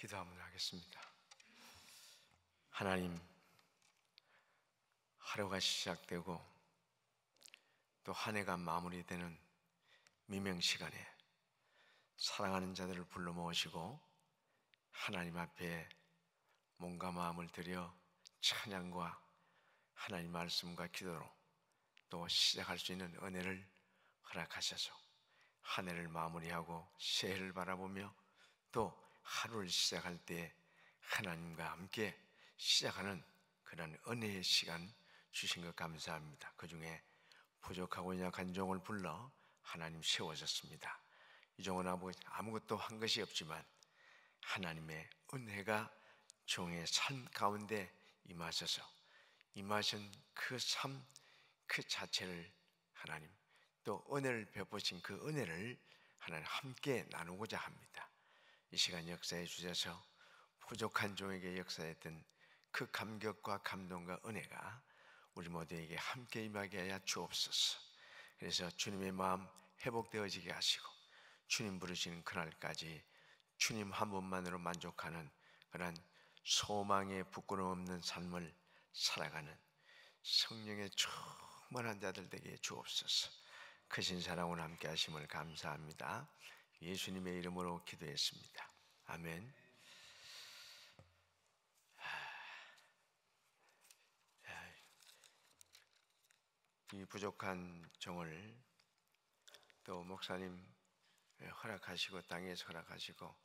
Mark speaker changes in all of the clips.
Speaker 1: 기도 한번 하겠습니다. 하나님, 하루가 시작되고 또 한 해가 마무리되는 미명 시간에 사랑하는 자들을 불러 모으시고 하나님 앞에 몸과 마음을 들여 찬양과 하나님 말씀과 기도로 또 시작할 수 있는 은혜를 허락하셔서 한 해를 마무리하고 새해를 바라보며 또 하루를 시작할 때 하나님과 함께 시작하는 그런 은혜의 시간 주신 것 감사합니다. 그 중에 부족하고 연약한 종을 불러 하나님 세워졌습니다. 이 종은 아무것도 한 것이 없지만 하나님의 은혜가 종의 삶 가운데 임하셔서 임하신 그 삶 그 자체를 하나님 또 은혜를 베푸신 그 은혜를 하나님 함께 나누고자 합니다. 이 시간 역사해 주셔서 부족한 종에게 역사했던 그 감격과 감동과 은혜가 우리 모두에게 함께 임하게 하여 주옵소서. 그래서 주님의 마음 회복되어지게 하시고 주님 부르시는 그날까지 주님 한 분만으로 만족하는 그런 소망에 부끄러움 없는 삶을 살아가는 성령의 충만한 자들 되게 주옵소서. 크신 사랑으로 함께 하심을 감사합니다. 예수님의 이름으로 기도했습니다. 아멘. 이 부족한 종을 또 목사님 허락하시고 땅에서 허락하시고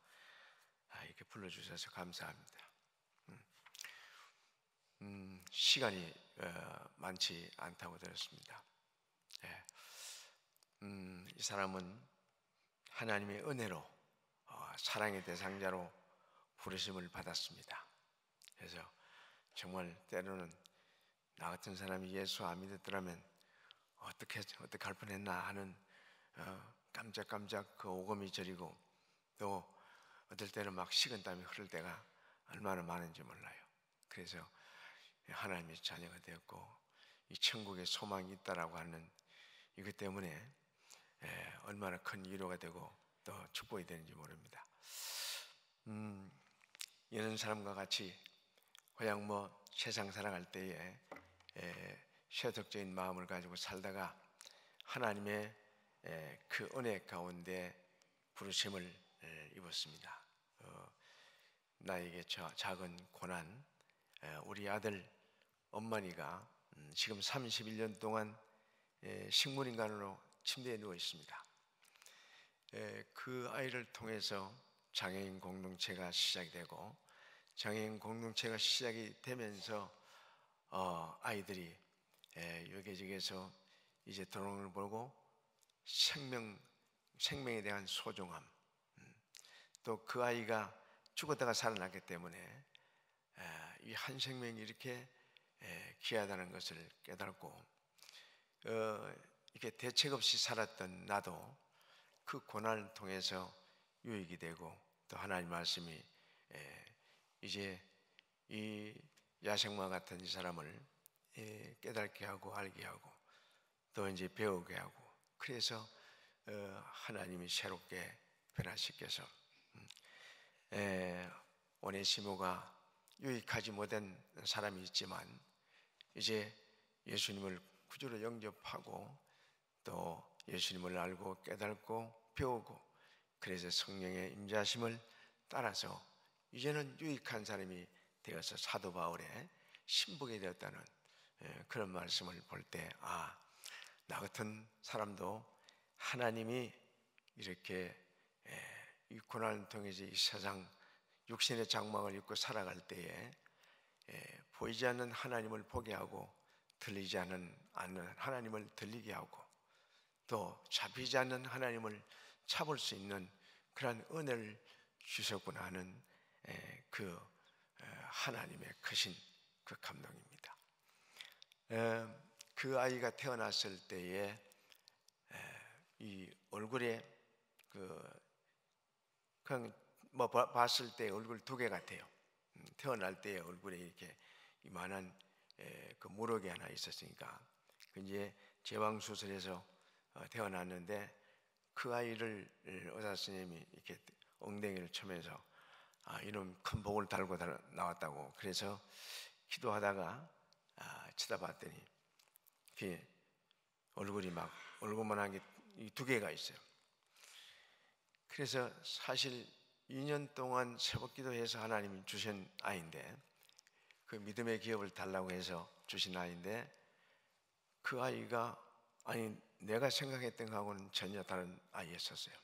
Speaker 1: 이렇게 불러주셔서 감사합니다. 시간이 많지 않다고 들었습니다. 이 사람은 하나님의 은혜로 사랑의 대상자로 부르심을 받았습니다. 그래서 정말 때로는 나 같은 사람이 예수 안 믿었더라면 어떻게 할 뻔했나 하는 깜짝깜짝 그 오금이 저리고 또 어떨 때는 막 식은땀이 흐를 때가 얼마나 많은지 몰라요. 그래서 하나님의 자녀가 되었고 이 천국에 소망이 있다라고 하는 이것 때문에 얼마나 큰 위로가 되고 또 축복이 되는지 모릅니다. 이런 사람과 같이 그냥 세상 살아갈 때에 세속적인 마음을 가지고 살다가 하나님의 그 은혜 가운데 부르심을 입었습니다. 나에게 작은 고난, 우리 아들 엄마니가 지금 31년 동안 식물인간으로 침대에 누워 있습니다. 그 아이를 통해서 장애인 공동체가 시작이 되고 장애인 공동체가 시작이 되면서 아이들이 여기저기에서 이제 드론을 보고 생명에 대한 소중함, 또 그 아이가 죽었다가 살아났기 때문에 이 한 생명이 이렇게 귀하다는 것을 깨달고 이렇게 대책 없이 살았던 나도 그 고난을 통해서 유익이 되고 또 하나님 말씀이 이제 이 야생마 같은 이 사람을 깨닫게 하고 알게 하고 또 이제 배우게 하고 그래서 하나님이 새롭게 변화시켜서 오네시모가 유익하지 못한 사람이 있지만 이제 예수님을 구주로 영접하고 또 예수님을 알고 깨닫고 배우고 그래서 성령의 임재하심을 따라서 이제는 유익한 사람이 되어서 사도 바울의 신복이 되었다는 그런 말씀을 볼 때 나 같은 사람도 하나님이 이렇게 이 고난을 통해서 이 세상 육신의 장막을 입고 살아갈 때에 보이지 않는 하나님을 보게 하고 들리지 않는 하나님을 들리게 하고 또 잡히지 않는 하나님을 잡을 수 있는 그런 은혜를 주셨구나 하는 그 하나님의 크신 그 감동입니다. 그 아이가 태어났을 때에 이 얼굴에 그냥 봤을 때 얼굴 두 개 같아요. 태어날 때 얼굴에 이렇게 이만한 그 무럭이 하나 있었으니까 이제 제왕 수술해서 태어났는데 그 아이를 의사 선생님이 이렇게 엉덩이를 쳐면서 이런 큰 복을 달고 나왔다고. 그래서 기도하다가 쳐다봤더니 그 얼굴이 막 얼굴만한 게 두 개가 있어요. 그래서 사실 2년 동안 새벽 기도해서 하나님이 주신 아이인데, 그 믿음의 기업을 달라고 해서 주신 아이인데, 그 아이가 내가 생각했던 거하고는 전혀 다른 아이였었어요.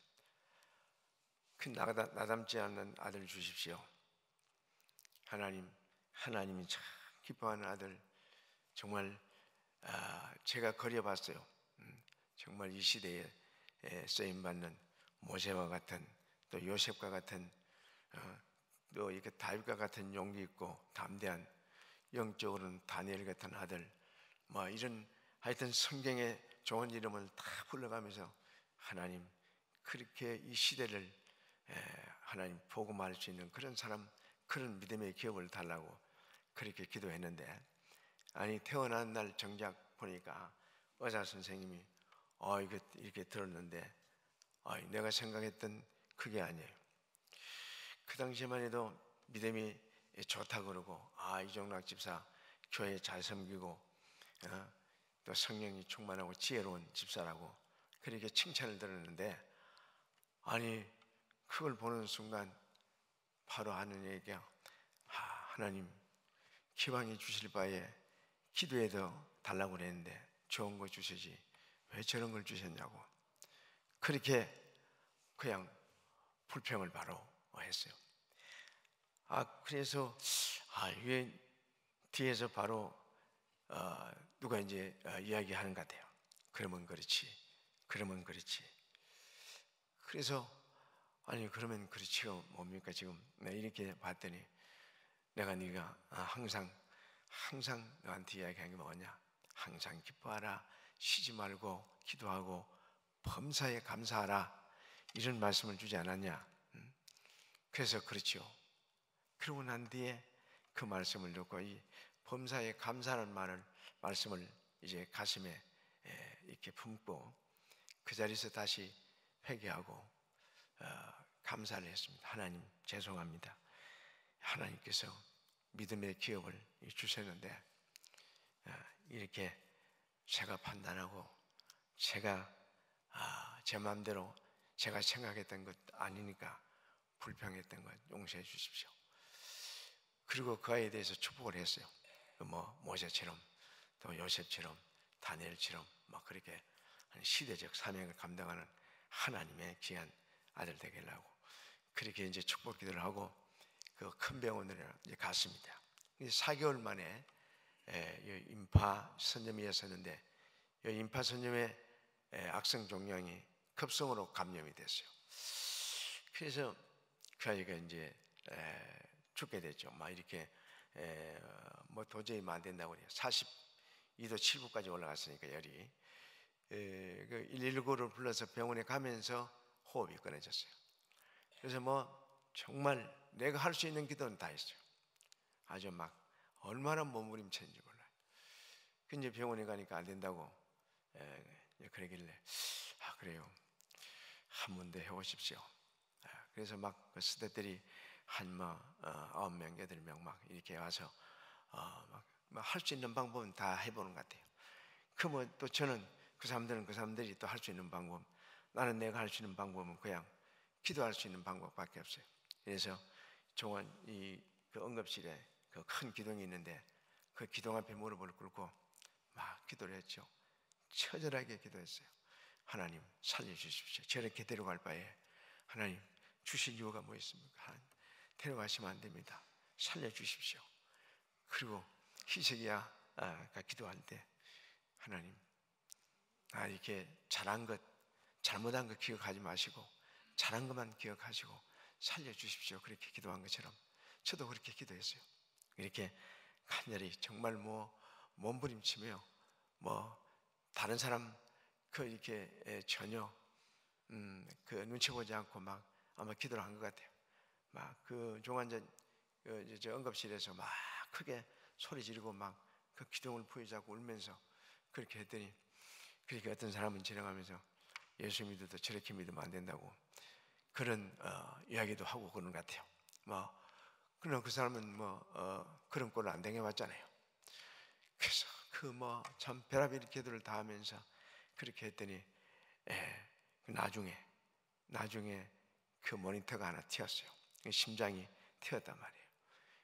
Speaker 1: 그 나닮지 않는 아들 주십시오. 하나님이 참 기뻐하는 아들, 정말 제가 그려봤어요. 정말 이 시대에 쓰임받는 모세와 같은, 또 요셉과 같은, 또 이렇게 다윗과 같은 용기 있고 담대한, 영적으로는 다니엘 같은 아들, 뭐 이런 하여튼 성경의 좋은 이름을 다 불러가면서 하나님, 그렇게 이 시대를 하나님 복음할 수 있는 그런 사람, 그런 믿음의 기업을 달라고 그렇게 기도했는데, 태어난 날 정작 보니까 의사 선생님이 이렇게 들었는데 내가 생각했던 그게 아니에요. 그 당시만 해도 믿음이 좋다고 그러고, 이종락 집사 교회 잘 섬기고 또 성령이 충만하고 지혜로운 집사라고 그렇게 칭찬을 들었는데, 그걸 보는 순간 바로 하느님에게 하나님, 기왕에 주실 바에 기도해도 달라고 그랬는데 좋은 거 주시지 왜 저런 걸 주셨냐고, 그렇게 그냥 불평을 바로 했어요. 그래서 왜 뒤에서 바로 누가 이제 이야기하는 것 같아요. 그러면 그렇지. 그래서 그러면 그렇지가 뭡니까? 지금 이렇게 봤더니 내가 네가 항상 너한테 이야기한 게 뭐냐? 항상 기뻐하라, 쉬지 말고 기도하고 범사에 감사하라, 이런 말씀을 주지 않았냐? 그래서 그렇죠. 그러고 난 뒤에 그 말씀을 듣고 이 범사에 감사하는 말씀을 이제 가슴에 이렇게 품고 그 자리에서 다시 회개하고 감사를 했습니다. 하나님 죄송합니다. 하나님께서 믿음의 기업을 주셨는데 이렇게 제가 판단하고 제가 제 마음대로 제가 생각했던 것 아니니까 불평했던 것 용서해 주십시오. 그리고 그 아이에 대해서 축복을 했어요. 모세처럼 또 요셉처럼 다니엘처럼 그렇게 시대적 사명을 감당하는 하나님의 귀한 아들 되게 하려고 그렇게 이제 축복 기도를 하고 그 큰 병원으로 이제 갔습니다. 4개월 만에 임파 선염이었었는데 이 임파 선염의 악성 종양이 급성으로 감염이 됐어요. 그래서 그 아이가 이제 죽게 됐죠. 이렇게 도저히 안 된다고 그래요. 42도 7분까지 올라갔으니까 열이. 그 119를 불러서 병원에 가면서 호흡이 끊어졌어요. 그래서 정말 내가 할 수 있는 기도는 다 했어요. 아주 얼마나 몸부림쳤는지 몰라요. 근데 병원에 가니까 안 된다고 그러길래 그래요. 한 번 더 해보십시오. 그래서 그 스태프들이 한 9명, 8명 이렇게 와서 할 수 있는 방법은 다 해보는 것 같아요. 또 저는 그 사람들이 또 할 수 있는 방법, 나는 내가 할 수 있는 방법은 그냥 기도할 수 있는 방법밖에 없어요. 그래서 종원 그 응급실에 그 큰 기둥이 있는데 그 기둥 앞에 무릎을 꿇고 기도를 했죠. 처절하게 기도했어요. 하나님 살려주십시오. 저렇게 데려갈 바에 하나님 주신 이유가 뭐 있습니까? 하나님 데려가시면 안 됩니다. 살려주십시오. 그리고 희석이야 기도할 때 하나님 이렇게 잘한 것 잘못한 것 기억하지 마시고 잘한 것만 기억하시고 살려주십시오. 그렇게 기도한 것처럼 저도 그렇게 기도했어요. 이렇게 간절히 정말 몸부림치며 다른 사람 이렇게 전혀 그 눈치 보지 않고 아마 기도를 한 것 같아요. 그 종환전 저 응급실에서 크게 소리 지르고 그 기둥을 부여잡고 울면서 그렇게 했더니 그렇게 어떤 사람은 지나가면서 예수 믿어도 저렇게 믿으면 안 된다고 그런 이야기도 하고 그러는 것 같아요. 그러나 그 사람은 그런 꼴을 안 당해봤잖아요. 그래서 참 별의별 기도를 다 하면서 그렇게 했더니 나중에 그 모니터가 하나 튀었어요. 심장이 튀었단 말이에요.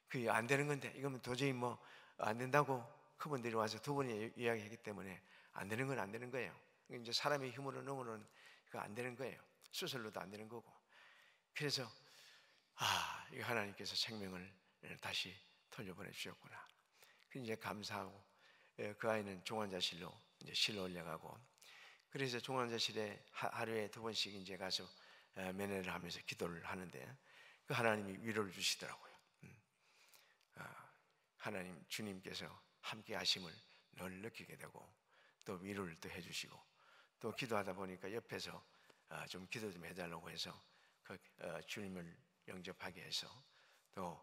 Speaker 1: 그게 안 되는 건데, 이거는 도저히 안 된다고 그분들이 와서 두 번이 이야기했기 때문에 안 되는 건 안 되는 거예요. 이제 사람의 힘으로는 그거 안 되는 거예요. 수술로도 안 되는 거고. 그래서 이거 하나님께서 생명을 다시 돌려보내 주셨구나. 이제 감사하고, 그 아이는 종환자실로 이제 실로 올려가고, 그래서 종환자실에 하루에 2번씩 이제 가서 면회를 하면서 기도를 하는데, 그 하나님이 위로를 주시더라고요. 하나님 주님께서 함께 하심을 늘 느끼게 되고, 또 위로를 또 해주시고, 또 기도하다 보니까 옆에서 좀 기도 좀 해달라고 해서 주님을 영접하게 해서 또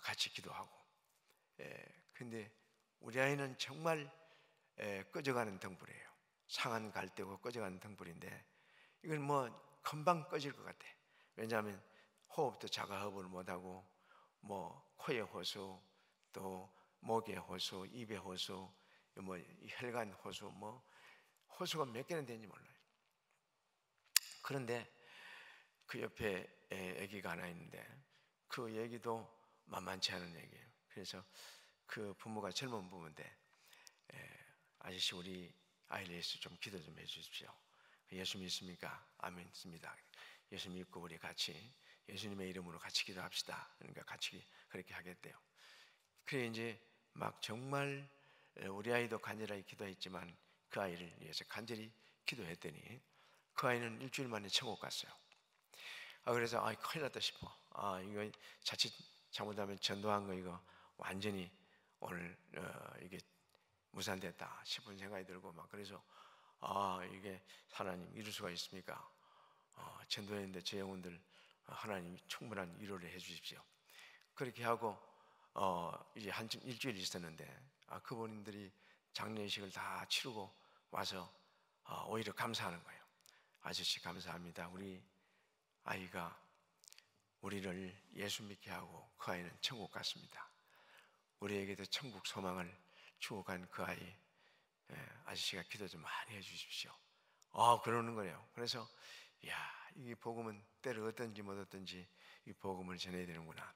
Speaker 1: 같이 기도하고. 근데 우리 아이는 정말 꺼져가는 등불이에요. 상한 갈대고 꺼져가는 등불인데, 이건 금방 꺼질 것 같아. 왜냐하면 호흡도 자가호흡을 못하고, 코의 호수, 또 목의 호수, 입의 호수, 혈관 호수, 호수가 몇 개나 되는지 몰라요. 그런데 그 옆에 아기가 하나 있는데, 그 아기도 만만치 않은 아기예요. 그래서 그 부모가 젊은 부모인데, 아저씨 우리 아이를 위해서 좀 기도 좀 해주십시오. 예수 믿습니까? 아멘 믿습니다. 예수 믿고 우리 같이 예수님의 이름으로 같이 기도합시다. 그러니까 같이 그렇게 하겠대요. 그래 이제 정말 우리 아이도 간절하게 기도했지만 그 아이를 위해서 간절히 기도했더니 그 아이는 일주일 만에 천국 갔어요. 그래서 큰일 났다 싶어. 이거 자칫 잘못하면 전도한 거 이거 완전히 오늘 이게 무산됐다 싶은 생각이 들고 그래서 이게 하나님 이럴 수가 있습니까? 전도했는데 제 영혼들 하나님 충분한 위로를 해주십시오. 그렇게 하고 이제 일주일 있었는데 그분들이 장례식을 다 치르고 와서 오히려 감사하는 거예요. 아저씨 감사합니다. 우리 아이가 우리를 예수 믿게 하고 그 아이는 천국 갔습니다. 우리에게도 천국 소망을 주고 간 그 아이, 아저씨가 기도 좀 많이 해주십시오. 그러는 거예요. 그래서 이 복음은 때를 얻든지 못 얻든지 이 복음을 전해야 되는구나.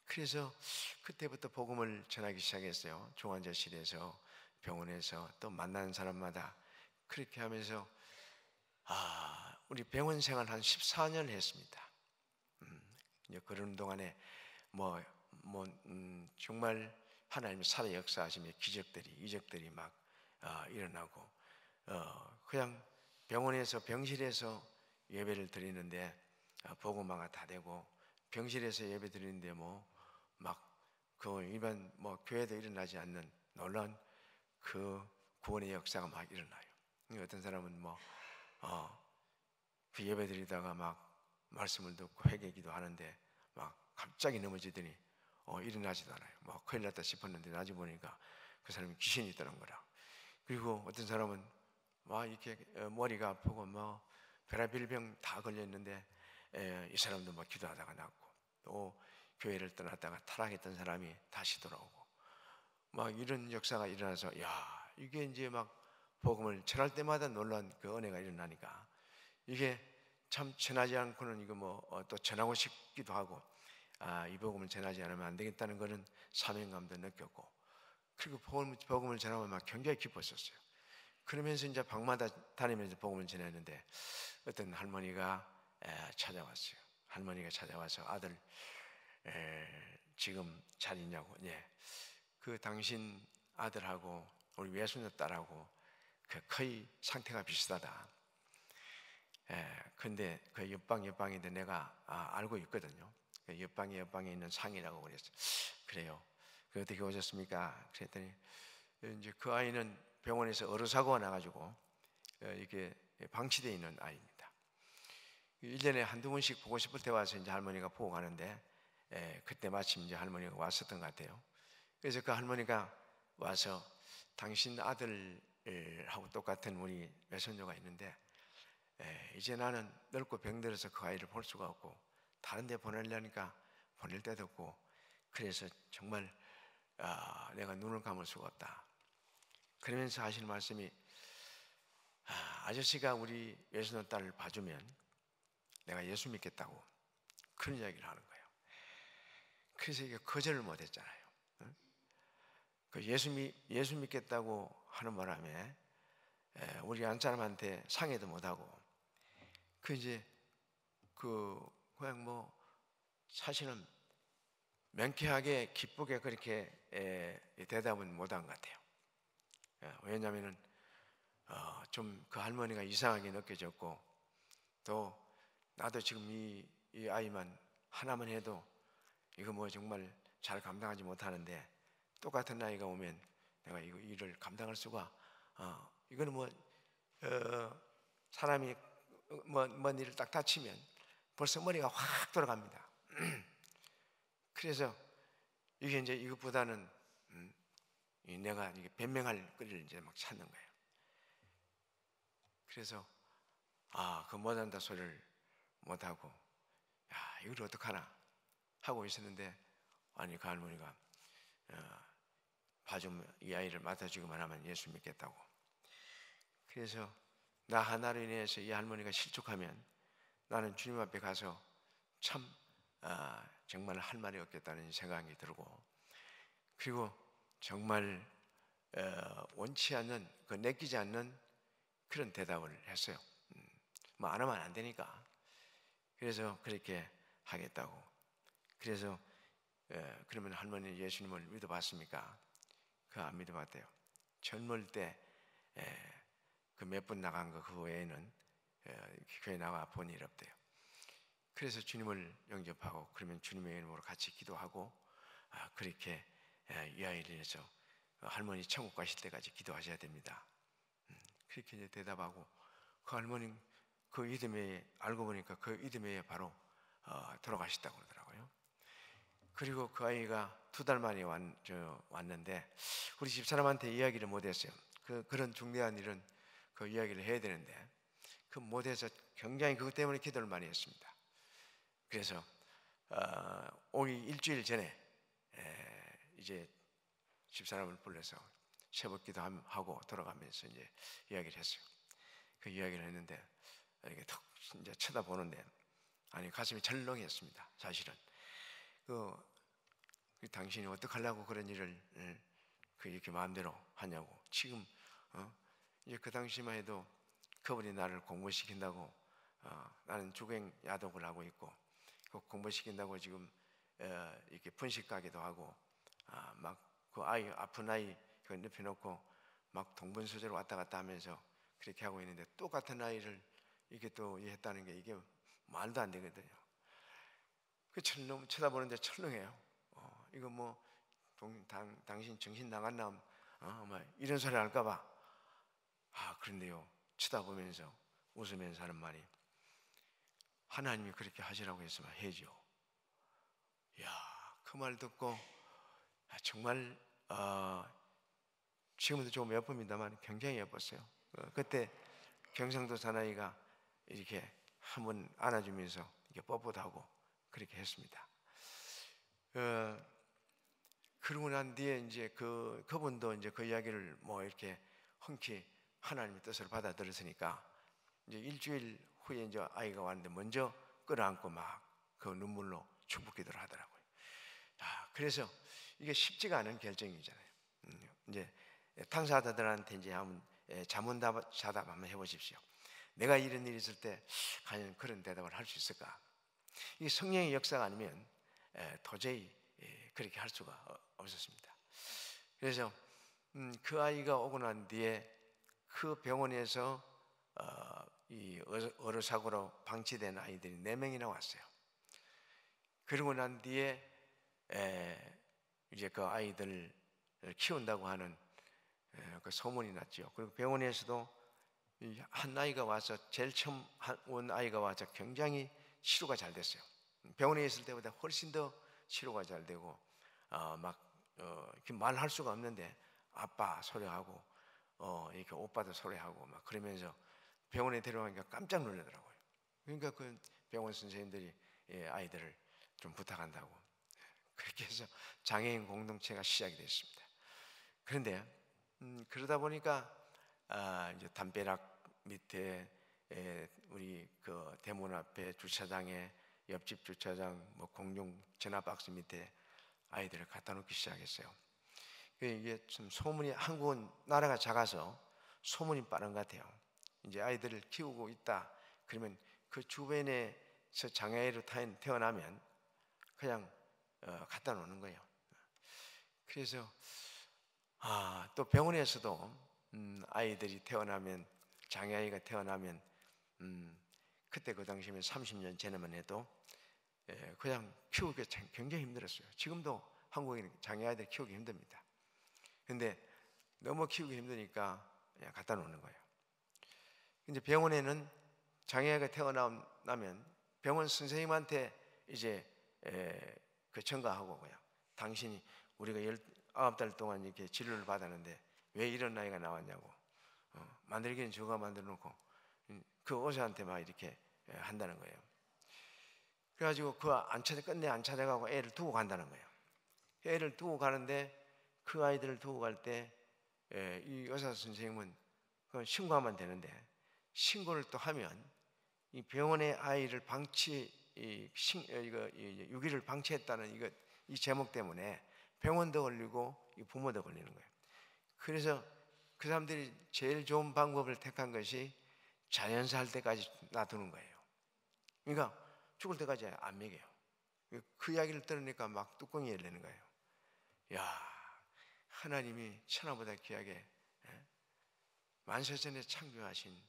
Speaker 1: 그래서 그때부터 복음을 전하기 시작했어요. 종환자실에서, 병원에서, 또 만나는 사람마다 그렇게 하면서 우리 병원 생활 한 14년 했습니다. 이제 그런 동안에 정말 하나님의 살아 역사하시며 이적들이 일어나고, 그냥 병원에서 병실에서 예배를 드리는데 복음화가 다 되고, 병실에서 예배 드리는데 그 일반 교회도 일어나지 않는 놀라운 그 구원의 역사가 일어나요. 어떤 사람은 그 예배 드리다가 말씀을 듣고 회개기도 하는데 갑자기 넘어지더니 일어나지도 않아요. 큰일 났다 싶었는데 나중에 보니까 그 사람이 귀신이 있다는 거라. 그리고 어떤 사람은 이렇게 머리가 아프고 별의별 병 다 걸렸는데 이 사람도 기도하다가 낫고, 또 교회를 떠났다가 타락했던 사람이 다시 돌아오고, 이런 역사가 일어나서 이게 이제 복음을 전할 때마다 놀라운 그 은혜가 일어나니까, 이게 참 전하지 않고는 이거 또 전하고 싶기도 하고, 이 복음을 전하지 않으면 안 되겠다는 것은 사명감도 느꼈고, 그리고 복음을 전하면 굉장히 기뻤었어요. 그러면서 이제 방마다 다니면서 복음을 전했는데 어떤 할머니가 찾아왔어요. 할머니가 찾아와서 아들 지금 잘 있냐고. 그 당신 아들하고 우리 외손녀 딸하고 거의 상태가 비슷하다. 근데 그 옆방인데 내가 알고 있거든요. 그 옆방에 있는 상이라고 그랬어요. 그래요. 그 어떻게 오셨습니까? 그랬더니 이제 그 아이는 병원에서 어르사고가 나가지고 이게 방치되어 있는 아이입니다. 1년에 한두 번씩 보고 싶을 때 와서 이제 할머니가 보고 가는데, 그때 마침 이제 할머니가 왔었던 것 같아요. 그래서 그 할머니가 와서 당신 아들하고 똑같은 우리 외손녀가 있는데, 이제 나는 늙고 병들어서 그 아이를 볼 수가 없고 다른 데 보내려니까 보낼 때도 없고, 그래서 정말 내가 눈을 감을 수가 없다. 그러면서 하시는 말씀이, 아저씨가 우리 외손녀 딸을 봐주면 내가 예수 믿겠다고 그런 이야기를 하는 거예요. 그래서 이게 거절을 못했잖아요. 그 예수 믿겠다고 하는 바람에 우리 한 사람한테 상의도 못하고, 그냥 뭐 사실은 명쾌하게 기쁘게 그렇게 대답은 못한 것 같아요. 왜냐하면은 좀 그 할머니가 이상하게 느껴졌고, 또 나도 지금 이 아이만 하나만 해도 이거 뭐 정말 잘 감당하지 못하는데, 똑같은 나이가 오면 내가 이거 일을 감당할 수가, 이거는 사람이 뭔 일을 딱 다치면 벌써 머리가 확 돌아갑니다. 그래서 이게 이제 이것보다는 내가 이게 변명할 거리를 이제 막 찾는 거예요. 그래서 그 못한다 소리를 못하고, 이걸 어떡하나 하고 있었는데, 아니 그 할머니가 봐주면 이 아이를 맡아주기만 하면 예수 믿겠다고. 그래서 나 하나로 인해서 이 할머니가 실족하면 나는 주님 앞에 가서 참 정말 할 말이 없겠다는 생각이 들고, 그리고 정말 원치 않는, 내키지 않는 그런 대답을 했어요. 뭐 안 하면 안 되니까. 그래서 그렇게 하겠다고. 그래서 그러면 할머니 예수님을 믿어봤습니까? 안 믿어봤대요. 젊을 때 그 몇 번 나간 거 그 외에는 교회 나가 본 일 없대요. 그래서 주님을 영접하고, 그러면 주님의 이름으로 같이 기도하고, 그렇게 이 아이를 위해서 할머니 천국 가실 때까지 기도하셔야 됩니다. 그렇게 이제 대답하고, 그 할머니 그 이듬해에 알고 보니까 그 이듬해에 바로 돌아가셨다고 그러더라고요. 그리고 그 아이가 2달 만에 왔는데 우리 집사람한테 이야기를 못했어요. 그런 중대한 일은 그 이야기를 해야 되는데 그 못해서 굉장히 그것 때문에 기도를 많이 했습니다. 그래서 오기 일주일 전에 이제 집사람을 불러서 새벽 기도하고 돌아가면서 이제 이야기를 했어요. 그 이야기를 했는데 이렇게 턱 이제 쳐다보는데, 아니 가슴이 철렁했습니다. 사실은 당신이 어떡하려고 그런 일을 이렇게 마음대로 하냐고. 지금 이제 그 당시만 해도 그분이 나를 공부시킨다고, 나는 주갱 야독을 하고 있고, 그 공부시킨다고 지금 이렇게 분식 가게도 하고, 막 그 아이 아픈 아이 그 눕혀놓고 막 동분서주로 왔다 갔다 하면서 그렇게 하고 있는데, 똑같은 아이를 이게 또 했다는 게 이게 말도 안 되거든요. 그 철렁 쳐다보는데 철렁해요. 이거 뭐 당신 정신 나갔나, 뭐 이런 소리 할까봐. 그런데요, 쳐다보면서 웃으면서 하는 말이, 하나님이 그렇게 하시라고 했으면 해죠. 그 말 듣고 정말 지금도 조금 예쁩니다만 굉장히 예뻤어요. 그때 경상도 사나이가 이렇게 한번 안아주면서 이렇게 뻣뻣하고 그렇게 했습니다. 그러고 난 뒤에 이제 그분도 이제 그 이야기를 뭐 이렇게 흔쾌히 하나님의 뜻을 받아들였으니까, 이제 일주일 후에 이제 아이가 왔는데 먼저 끌어안고 막 그 눈물로 축복기도를 하더라고요. 그래서 이게 쉽지가 않은 결정이잖아요. 이제 탕사자들한테 이제 한번 자문자답 한번 해보십시오. 내가 이런 일이 있을 때 과연 그런 대답을 할 수 있을까? 이 성령의 역사가 아니면 도저히 그렇게 할 수가 없었습니다. 그래서 그 아이가 오고 난 뒤에 그 병원에서 이 어르사고로 방치된 아이들이 4명이나 왔어요. 그러고 난 뒤에 이제 그 아이들을 키운다고 하는 그 소문이 났죠. 그리고 병원에서도 한 아이가 와서, 제일 처음 온 아이가 와서 굉장히 치료가 잘 됐어요. 병원에 있을 때보다 훨씬 더 치료가 잘 되고, 말할 수가 없는데 아빠 소리하고 이렇게 오빠도 소리하고 막 그러면서 병원에 데려가니까 깜짝 놀라더라고요. 그러니까 그 병원 선생님들이 아이들을 좀 부탁한다고 그렇게 해서 장애인 공동체가 시작이 됐습니다. 그런데 그러다 보니까 이제 담벼락 밑에 우리 그 대문 앞에 주차장에 옆집 주차장 뭐 공용 전화박스 밑에 아이들을 갖다 놓기 시작했어요. 이게 좀 소문이, 한국은 나라가 작아서 소문이 빠른 것 같아요. 이제 아이들을 키우고 있다 그러면 그 주변에서 장애아이로 태어나면 그냥 갖다 놓는 거예요. 그래서 또 병원에서도 아이들이 태어나면, 장애아이가 태어나면 그때 그 당시면 30년 전에만 해도 그냥 키우기 굉장히 힘들었어요. 지금도 한국에는 장애아이들 키우기 힘듭니다. 근데 너무 키우기 힘드니까 그냥 갖다 놓는 거예요. 이제 병원에는 장애아이가 태어나면 병원 선생님한테 이제 그 전가하고, 그냥 당신이 우리가 19달 동안 이렇게 진료를 받았는데 왜 이런 아이가 나왔냐고, 만들기는 저가 만들어 놓고 그 의사한테 막 이렇게 한다는 거예요. 그래가지고 끝내 안 찾아가고 애를 두고 간다는 거예요. 애를 두고 가는데 그 아이들을 두고 갈 때 이 의사 선생님은 그건 신고하면 되는데, 신고를 또 하면 이 병원의 아이를 유기를 방치했다는 이 제목 때문에 병원도 걸리고 부모도 걸리는 거예요. 그래서 그 사람들이 제일 좋은 방법을 택한 것이 자연사할 때까지 놔두는 거예요. 그러니까 죽을 때까지 안 먹여요. 그 이야기를 들으니까 막 뚜껑이 열리는 거예요. 야, 하나님이 천하보다 귀하게 만세전에 창조하신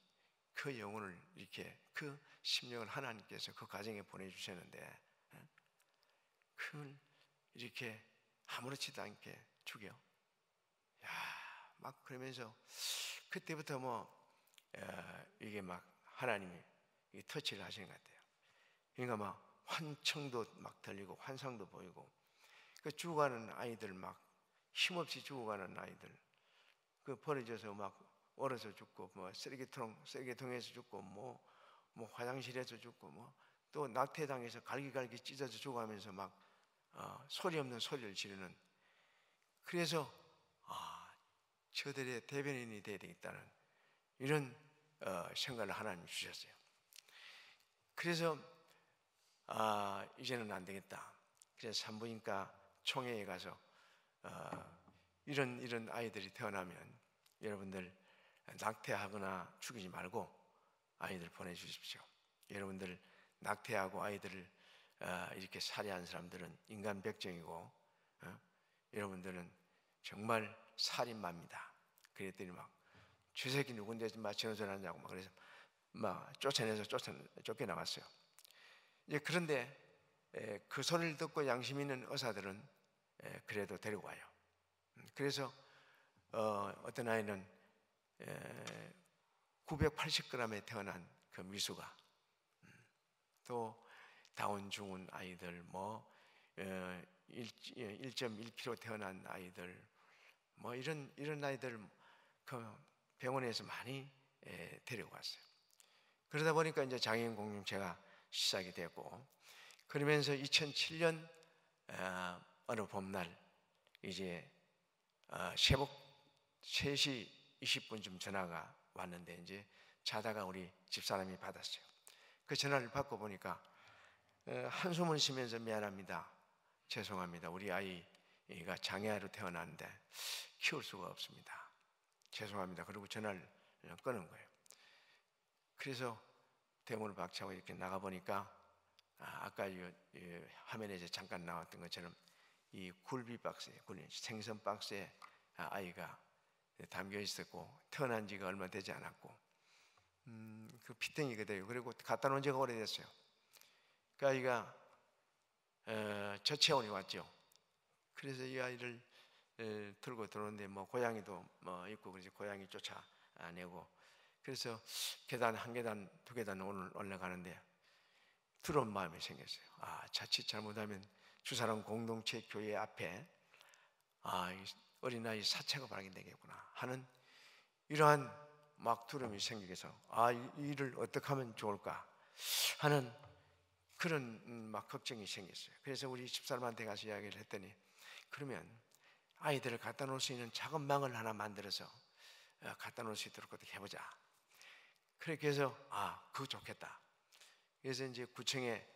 Speaker 1: 그 영혼을 이렇게, 그 심령을 하나님께서 그 가정에 보내주셨는데 그걸 이렇게 아무렇지도 않게 죽여. 야, 막 그러면서 그때부터 이게 막 하나님이 터치를 하시는 것 같아요. 그러니까 막 환청도 막 들리고 환상도 보이고, 그 죽어가는 아이들, 막 힘없이 죽어가는 아이들, 그 버려져서 막 얼어서 죽고, 뭐 쓰레기통에서 죽고, 뭐 화장실에서 죽고, 또 낙태당해서 갈기갈기 찢어져 죽어가면서 막 소리 없는 소리를 지르는. 그래서 저들의 대변인이 되어야 되겠다는 이런 생각을 하나님이 주셨어요. 그래서 이제는 안 되겠다. 그래서 산부인과 총회에 가서 이런 아이들이 태어나면 여러분들 낙태하거나 죽이지 말고 아이들 보내주십시오. 여러분들 낙태하고 아이들을 이렇게 살해한 사람들은 인간백정이고, 여러분들은 정말 살인마입니다. 그랬더니 막 저 새끼 누군데 막 전화하냐고 막 그래서 막 쫓아내서 쫓겨나갔어요. 그런데 그 소리를 듣고 양심 있는 의사들은 그래도 데리고 와요. 그래서 어떤 아이는 980g에 태어난 그 미수가, 또 다운 증후군 아이들, 1.1kg 태어난 아이들, 이런 아이들 그 병원에서 많이 데려왔어요. 그러다 보니까 이제 장애인 공동체가 시작이 되고, 그러면서 2007년 어느 봄날 이제 새벽 3시 20분쯤 전화가 왔는데, 이제 자다가 우리 집사람이 받았어요. 그 전화를 받고 보니까 한숨을 쉬면서 미안합니다, 죄송합니다, 우리 아이가 장애아로 태어났는데 키울 수가 없습니다, 죄송합니다. 그리고 전화를 끊은 거예요. 그래서 대문을 박차고 이렇게 나가보니까 아까 화면에 이제 잠깐 나왔던 것처럼 이 굴비 박스에, 생선 박스에 아이가 담겨 있었고, 태어난 지가 얼마 되지 않았고, 그 피덩이거든요. 그리고 갖다 놓은 지가 오래됐어요. 그 아이가 저체온이 왔죠. 그래서 이 아이를 들고 들어오는데 고양이도 있고, 그래서 고양이 쫓아내고, 그래서 계단 한 계단 두 계단 올라가는데 두려운 마음이 생겼어요. 자칫 잘못하면 주사람 공동체 교회 앞에 어린아이 사체가 발견되겠구나 하는 이러한 막 두려움이 생기게 해서 이 일을 어떻게 하면 좋을까 하는 그런 막 걱정이 생겼어요. 그래서 우리 집사람한테 가서 이야기를 했더니, 그러면 아이들을 갖다 놓을 수 있는 작은 방을 하나 만들어서 갖다 놓을 수 있도록 어떻게 해보자. 그렇게 해서 그거 좋겠다. 그래서 이제 구청에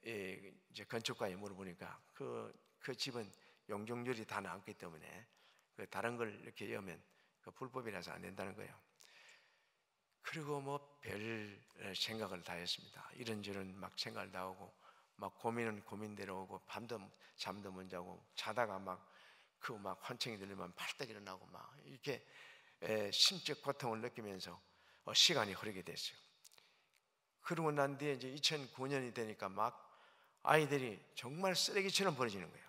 Speaker 1: 이제 건축가에 물어보니까 그 집은 용적률이 다 나왔기 때문에 그 다른 걸 이렇게 여면 그 불법이라서 안 된다는 거예요. 그리고 뭐 별 생각을 다 했습니다. 이런저런 막 생각을 다 하고, 막 고민은 고민대로 오고, 밤도 잠도 못 자고, 자다가 막 환청이 들리면 발떡 일어나고 막 이렇게 심적 고통을 느끼면서 시간이 흐르게 됐어요. 그러고 난 뒤에 이제 2009년이 되니까 막 아이들이 정말 쓰레기처럼 버려지는 거예요.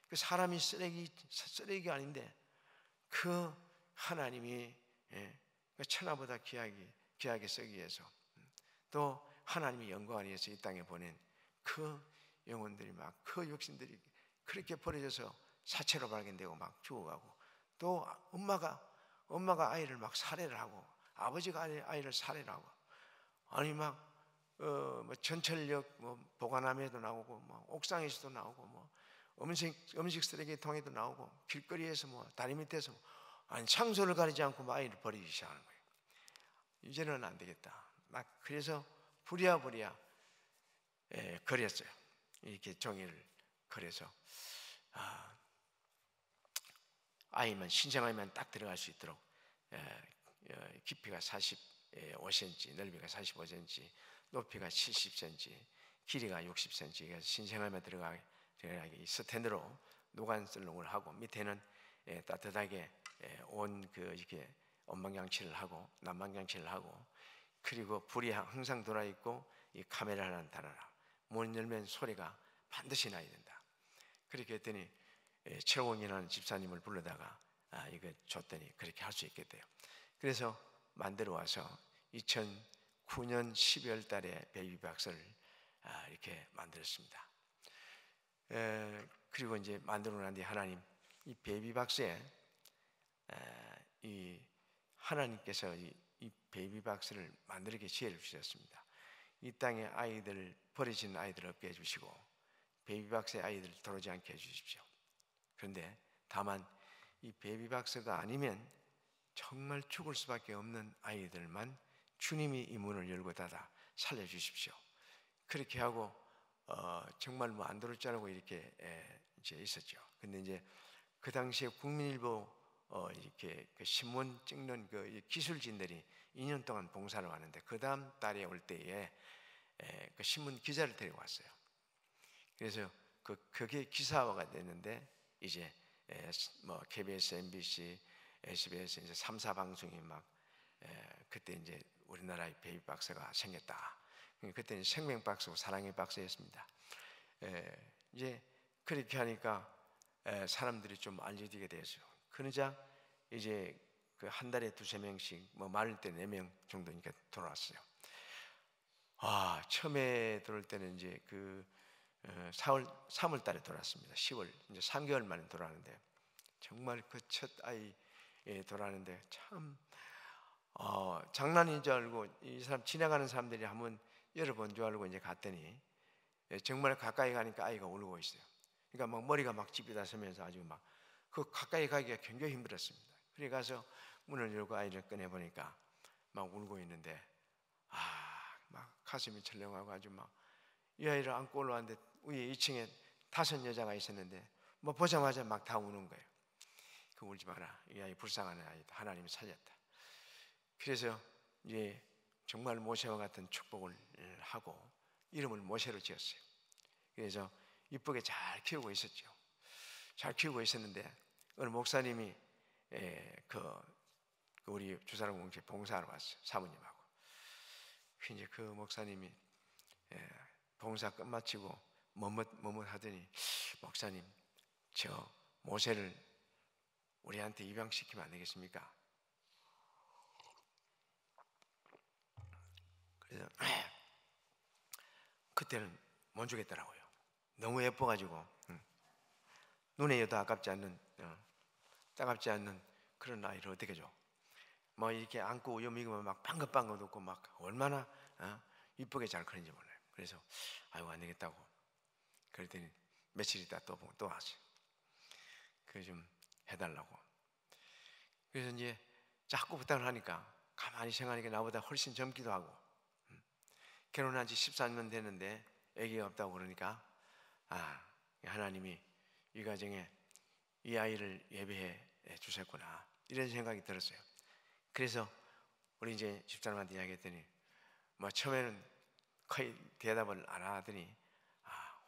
Speaker 1: 그 사람이 쓰레기가 아닌데 그 하나님이 천하보다 귀하게 쓰기 위해서, 또 하나님의 영광을 위해서 이 땅에 보낸 그 영혼들이 막, 그 육신들이 그렇게 버려져서 사체로 발견되고 막 죽어가고, 또 엄마가 아이를 막 살해를 하고, 아버지가 아이를 살해를 하고, 아니 막 뭐 전철역 보관함에도 나오고, 뭐 옥상에서도 나오고, 뭐 음식 쓰레기통에도 나오고, 길거리에서 뭐 다리 밑에서 아니 장소를 가리지 않고 막 아이를 버리기 시작하는 거예요. 이제는 안 되겠다. 막 그래서 부랴부랴 그렸어요. 이렇게 종이를 그려서 아이만, 신생아이만 딱 들어갈 수 있도록 깊이가 45cm, 넓이가 45cm, 높이가 70cm, 길이가 60cm, 신생아이만 들어가게 스탠드로 노간슬롱을 하고, 밑에는 따뜻하게 온 이렇게 온방향치를 하고 난방향치를 하고, 그리고 불이 항상 돌아 있고 이 카메라를 하나 달아라. 문 열면 소리가 반드시 나야 된다. 그렇게 했더니 최홍이라는 집사님을 불러다가 이거 줬더니 그렇게 할 수 있게 돼요. 그래서 만들어 와서 2009년 12월 달에 베이비박스를 이렇게 만들었습니다. 그리고 이제 만들어 난 뒤에 하나님, 이 베이비박스에 이 하나님께서 이 베이비박스를 만들게 지혜를 주셨습니다. 이 땅에 버려진 아이들 없게 해주시고, 베이비박스에 아이들 들어오지 않게 해주십시오. 그런데 다만 이 베이비박스가 아니면 정말 죽을 수밖에 없는 아이들만 주님이 이 문을 열고 닫아 살려주십시오. 그렇게 하고 정말 뭐 안 들어올 줄 알고 이렇게 이제 있었죠. 근데 이제 그 당시에 국민일보 이렇게 그 신문 찍는 그 기술진들이 2년 동안 봉사를 하는데, 그 다음 달에 올 때에 그 신문 기자를 데려왔어요. 그래서 그게 기사화가 됐는데, 이제 뭐 KBS, MBC, SBS 이제 3사 방송이 막 그때 이제 우리나라의 베이비박스가 생겼다. 그때는 생명박스고 사랑의 박스였습니다. 이제 그렇게 하니까 사람들이 좀 알려지게 됐어요. 그러자 이제 그 한 달에 2-3명씩, 뭐 많을 때 4명 정도니까 들어왔어요. 처음에 들어올 때는 이제 3월 달에 돌아왔습니다. 10월, 이제 3개월 만에 돌아왔는데, 정말 그 첫 아이 돌아왔는데 참 장난인 줄 알고, 이 사람 지나가는 사람들이 한번 열어본 줄 알고 이제 갔더니 정말 가까이 가니까 아이가 울고 있어요. 그러니까 막 머리가 막 집에다 서면서 아주 막 그 가까이 가기가 굉장히 힘들었습니다. 그래 가서 문을 열고 아이를 꺼내 보니까 막 울고 있는데, 막 가슴이 철렁하고 아주 막, 이 아이를 안고 올라왔는데 위에 2층에 5 여자가 있었는데 뭐 보자마자 막 다 우는 거예요. 그 울지 마라, 이 아이 불쌍한 아이다, 하나님이 살렸다. 그래서 이제 정말 모세와 같은 축복을 하고 이름을 모세로 지었어요. 그래서 이쁘게 잘 키우고 있었죠. 잘 키우고 있었는데 어느 목사님이 우리 주사람 공동체 봉사하러 왔어요. 사모님하고. 이제 그 목사님이 봉사 끝마치고 머뭇하더니, 목사님, 저 모세를 우리한테 입양시키면 안 되겠습니까? 그래서 그때는 못 주겠더라고요. 너무 예뻐가지고 눈에 여도 따갑지 않는 그런 아이를 어떻게 줘? 뭐 이렇게 안고 우유 먹이면 막 방긋방긋 웃고 막 얼마나 이쁘게 잘 크는지 몰라요. 그래서 아이고 안 되겠다고. 그랬더니 며칠 있다 또 왔어요. 그래 좀 해달라고. 그래서 이제 자꾸 부탁을 하니까 가만히 생각하니까 나보다 훨씬 젊기도 하고, 결혼한 지 14년 됐는데 아기가 없다고 그러니까 하나님이 이 가정에 이 아이를 예배해 주셨구나, 이런 생각이 들었어요. 그래서 우리 이제 집사람한테 이야기했더니 뭐 처음에는 거의 대답을 안 하더니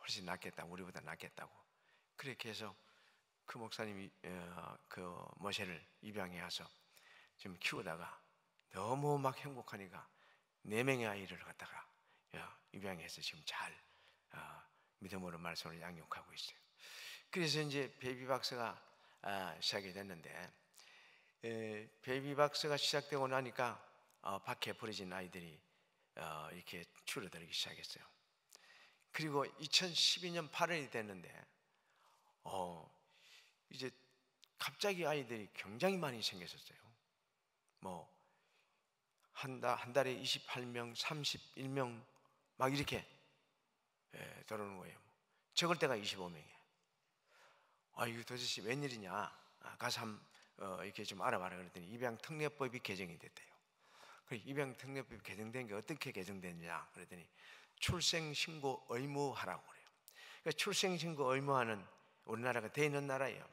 Speaker 1: 훨씬 낫겠다, 우리보다 낫겠다고. 그렇게 해서 그 목사님이 그 모세를 입양해 와서 지금 키우다가 너무 막 행복하니까 4명의 아이를 갖다가 입양해서 지금 잘 믿음으로 말씀을 양육하고 있어요. 그래서 이제 베이비박스가 시작이 됐는데, 베이비박스가 시작되고 나니까 밖에 버려진 아이들이 이렇게 줄어들기 시작했어요. 그리고 2012년 8월이 됐는데 이제 갑자기 아이들이 굉장히 많이 생겼었어요. 뭐 한 달에 28명, 31명 막 이렇게 들어오는 거예요. 적을 때가 25명이에요. 이거 도대체 웬일이냐? 가서 이렇게 좀 알아봐라 그랬더니 입양특례법이 개정이 됐대요. 그 입양특례법이 개정된 게 어떻게 개정됐냐 그랬더니 출생신고 의무하라고 그래요. 그러니까 출생신고 의무화는 우리나라가 돼 있는 나라예요.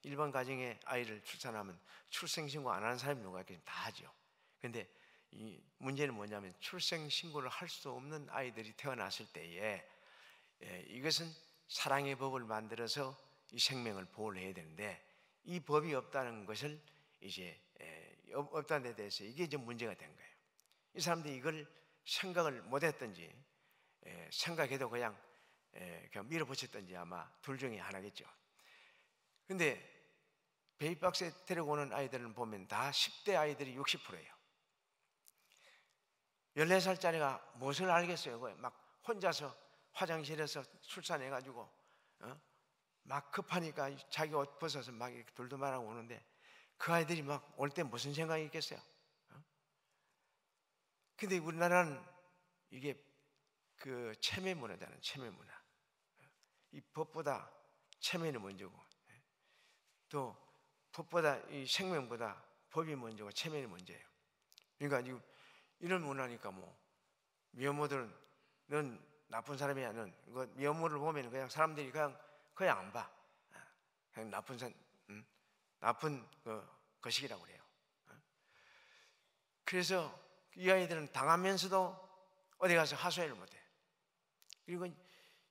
Speaker 1: 일반 가정에 아이를 출산하면 출생신고 안 하는 사람이 누가 있겠습니까? 다 하죠. 그런데 이 문제는 뭐냐면 출생신고를 할 수 없는 아이들이 태어났을 때에 이것은 사랑의 법을 만들어서 이 생명을 보호를 해야 되는데, 이 법이 없다는 것을 이제 없다는 데 대해서 이게 이제 문제가 된 거예요. 이 사람들이 이걸 생각을 못했던지 생각해도 그냥 밀어붙였던지 아마 둘 중에 하나겠죠. 근데 베이비박스에 데려오는 아이들은 보면 다 10대 아이들이 60%예요. 14살짜리가 무엇을 알겠어요? 막 혼자서 화장실에서 출산해가지고 막 급하니까 자기 옷 벗어서 막 이렇게 돌돌말하고 오는데, 그 아이들이 막 올 때 무슨 생각이 있겠어요? 근데 우리나라는 이게 그 체매 문화잖아요. 체매 문화. 이 법보다 체면이 먼저고, 또 법보다 이 생명보다 법이 먼저고 체면이 먼저예요. 그러니까 이런 문화니까 뭐 미혼모들은 넌 나쁜 사람이야, 넌 미혼모를 보면 그냥 사람들이 그냥 안 봐. 그냥 나쁜 거식이라고 그래요. 그래서 이 아이들은 당하면서도 어디 가서 하소연을 못해. 그리고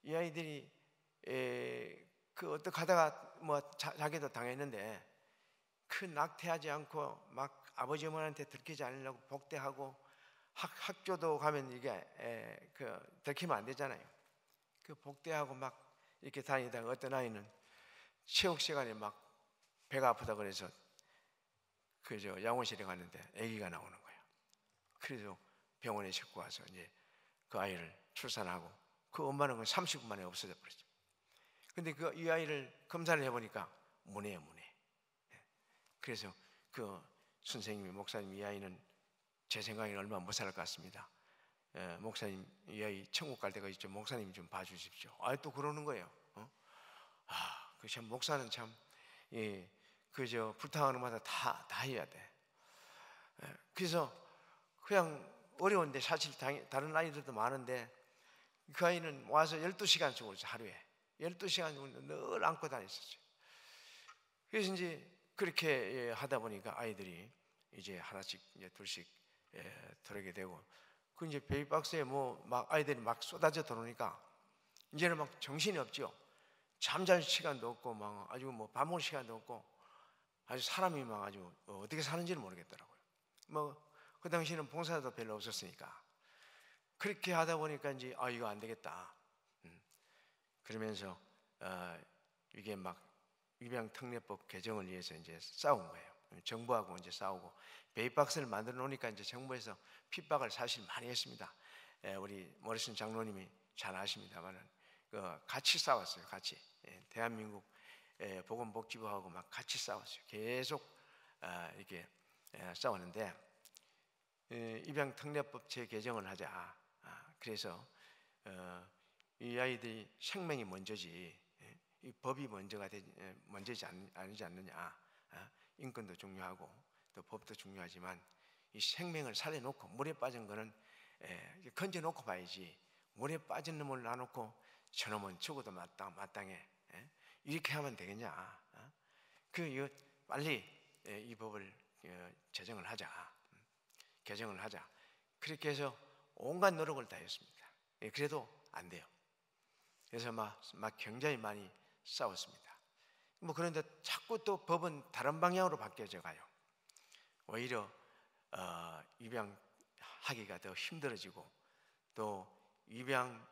Speaker 1: 이 아이들이 어떻게 하다가 뭐 자기도 당했는데 그 낙태하지 않고 막 아버지 어머니한테 들키지 않으려고 복대하고 학교도 가면 이게 들키면 안 되잖아요. 그 복대하고 막 이렇게 다니다가 어떤 아이는 체육 시간에 막 배가 아프다 그래서 양호실에 갔는데 아기가 나오는 거예요. 그래서 병원에 싣고 와서 이제 그 아이를 출산하고 그 엄마는 30분 만에 없어져 버렸죠. 근데 이 아이를 검사를 해보니까 문해예요, 문해. 그래서 그 선생님이, 목사님, 이 아이는 제 생각에는 얼마 못 살 것 같습니다. 목사님, 이 아이 천국 갈 때가 있죠. 목사님 좀 봐주십시오. 또 그러는 거예요. 그 참 목사는 참 불타하는 마다 다 해야 돼. 그래서 그냥 어려운데, 사실 다른 아이들도 많은데 그 아이는 와서 12시간씩으로 하루에 12시간 늘 안고 다녔었어요. 그래서 이제 그렇게 하다 보니까 아이들이 이제 하나씩 이제 둘씩 들어오게 되고, 그 이제 베이비박스에 뭐 막 아이들이 막 쏟아져 들어오니까 이제는 막 정신이 없죠. 잠잘 시간도 없고 막 아주 뭐 밥 먹을 시간도 없고 아주 사람이 막 아주 어떻게 사는지를 모르겠더라고요. 뭐 그 당시에는 봉사도 별로 없었으니까 그렇게 하다 보니까 이제 이거 안 되겠다. 그러면서 이게 막 입양특례법 개정을 위해서 이제 싸운 거예요. 정부하고 이제 싸우고 베이비박스를 만들어 놓으니까 이제 정부에서 핍박을 사실 많이 했습니다. 우리 모리슨 장로님이 잘 아십니다만은 같이 싸웠어요. 같이 대한민국 보건복지부하고 막 같이 싸웠어요. 계속 이렇게 싸웠는데 입양특례법 재개정을 하자. 그래서 이 아이들이 생명이 먼저지, 이 법이 먼저지 아니지 않느냐. 인권도 중요하고 또 법도 중요하지만 이 생명을 살려놓고 물에 빠진 거는 건져놓고 봐야지, 물에 빠진 놈을 놔놓고 저놈은 죽어도 마땅해, 이렇게 하면 되겠냐. 빨리 이 법을 제정을 하자, 개정을 하자. 그렇게 해서 온갖 노력을 다했습니다. 그래도 안 돼요. 그래서 막 굉장히 많이 싸웠습니다. 그런데 자꾸 또 법은 다른 방향으로 바뀌어져 가요. 오히려 입양하기가 더 힘들어지고, 또 입양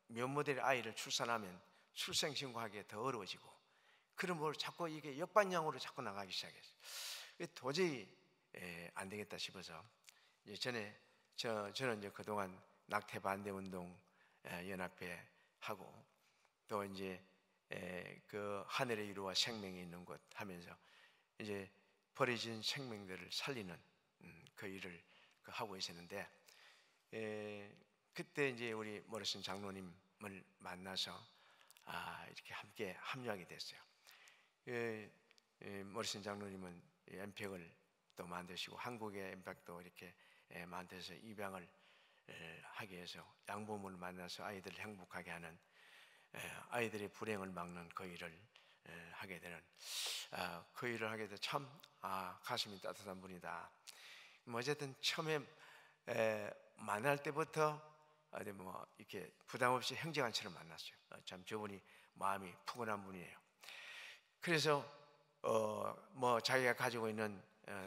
Speaker 1: 면모델 아이를 출산하면 출생신고하기가 더 어려워지고, 그러므로 자꾸 이게 역방향으로 자꾸 나가기 시작했어요. 도저히 안 되겠다 싶어서 저는 이제 그동안 낙태 반대 운동 연합회 하고, 또 이제 그 하늘의 이루와 생명이 있는 곳 하면서 이제 버려진 생명들을 살리는 그 일을 하고 있었는데, 그때 이제 우리 모리슨 장로님을 만나서 이렇게 함께 합류하게 됐어요. 모리슨 장로님은 엠팩을 또 만드시고 한국의 엠팩도 이렇게 만들어서 입양을 하기 위해서 양부모를 만나서 아이들을 행복하게 하는, 아이들의 불행을 막는 그 일을 하게 되는, 그 일을 하게 돼서 참 가슴이 따뜻한 분이다. 어쨌든 처음에 만날 때부터 이렇게 부담 없이 형제간처럼 만났어요. 참 저분이 마음이 푸근한 분이에요. 그래서 자기가 가지고 있는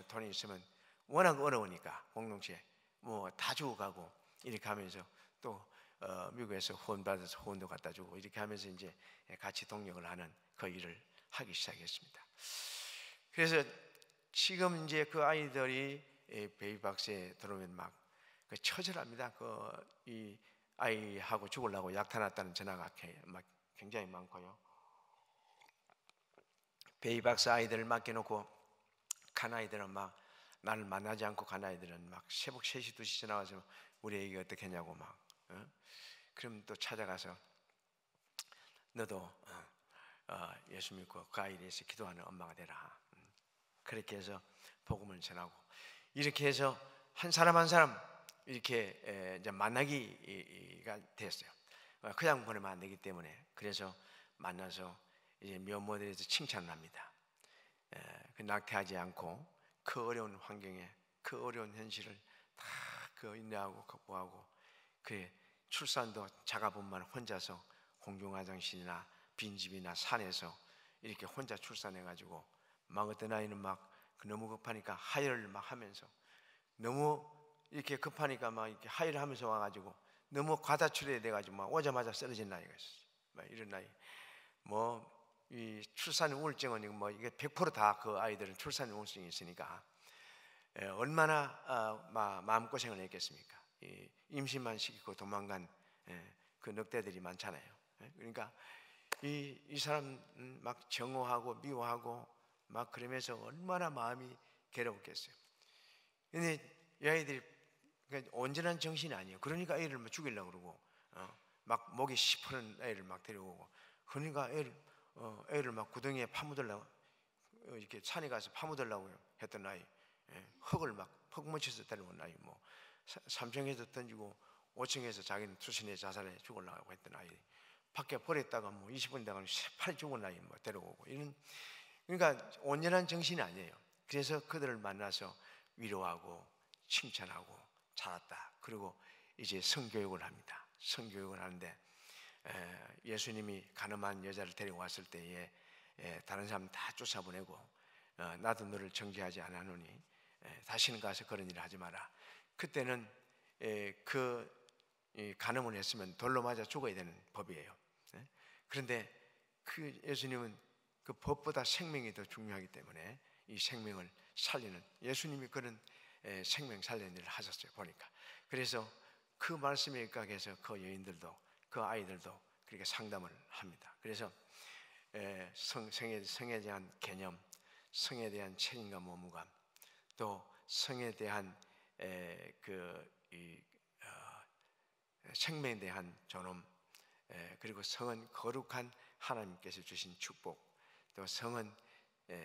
Speaker 1: 돈이 있으면 워낙 어려우니까 공동체 다 주고 가고 이렇게 하면서, 또 미국에서 후원 받아서 후원도 갖다 주고 이렇게 하면서 이제 같이 동력을 하는 그 일을 하기 시작했습니다. 그래서 지금 이제 그 아이들이 베이비박스에 들어오면 막 처절합니다. 이 아이하고 죽으려고 약탈났다는 전화가 굉장히 많고요. 베이비박스 아이들을 맡겨놓고 간 아이들은 나를 만나지 않고 간 아이들은 새벽 3시 2시 전화와서 우리 애기가 어떻게 했냐고 그럼 또 찾아가서 너도 예수 믿고 그 아이에 대해서 기도하는 엄마가 되라. 그렇게 해서 복음을 전하고, 이렇게 해서 한 사람 한 사람 이렇게 이제 만나기가 됐어요. 그냥 보내면 안 되기 때문에. 그래서 만나서 이제 면모들에서 칭찬을 합니다. 낙태하지 않고 그 어려운 환경에, 그 어려운 현실을 다 인내하고 극복하고, 출산도 자가분만 혼자서 공중 화장실이나 빈집이나 산에서 이렇게 혼자 출산해가지고, 어떤 아이는 너무 급하니까 하혈을 하면서, 너무 이렇게 급하니까 이렇게 하혈을 하면서 와가지고 너무 과다출혈이 돼가지고 오자마자 쓰러진 아이가 있었어요. 이런 아이, 이 출산 우울증은 이게 100% 다 그 아이들은 출산 우울증이 있으니까 얼마나 마음고생을 했겠습니까? 임신만 시키고 도망간 그 늑대들이 많잖아요. 그러니까 이 사람 정오하고 미워하고 그러면서 얼마나 마음이 괴로웠겠어요. 근데 이 아이들이 온전한 정신이 아니에요. 그러니까 애를 죽이려고 그러고, 목이 시퍼런 애를 데려오고, 그러니까 애를 구덩이에 파묻으려고, 이렇게 산에 가서 파묻으려고 했던 아이, 흙을 흙묻혀서 데려온 아이, 3층에서 던지고 5층에서 자기는 투신해 자살해 죽으려고 했던 아이, 밖에 버렸다가 20분 돼가지고 새빨리 죽은 아이 데려오고, 그러니까 온전한 정신이 아니에요. 그래서 그들을 만나서 위로하고 칭찬하고 자랐다. 그리고 이제 성교육을 합니다. 성교육을 하는데, 예수님이 가늠한 여자를 데려왔을 때에 다른 사람 다 쫓아보내고, 나도 너를 정죄하지 않았노니 다시는 가서 그런 일을 하지 마라. 그때는 간음을 했으면 돌로 맞아 죽어야 되는 법이에요. 그런데 예수님은 그 법보다 생명이 더 중요하기 때문에 이 생명을 살리는, 예수님이 그런 생명 살리는 일을 하셨어요, 보니까. 그래서 그 말씀에 입각해서 그 여인들도, 그 아이들도 그렇게 상담을 합니다. 그래서 성에 대한 개념, 성에 대한 책임감, 의무감, 또 성에 대한 생명에 대한 존엄, 그리고 성은 거룩한 하나님께서 주신 축복, 또 성은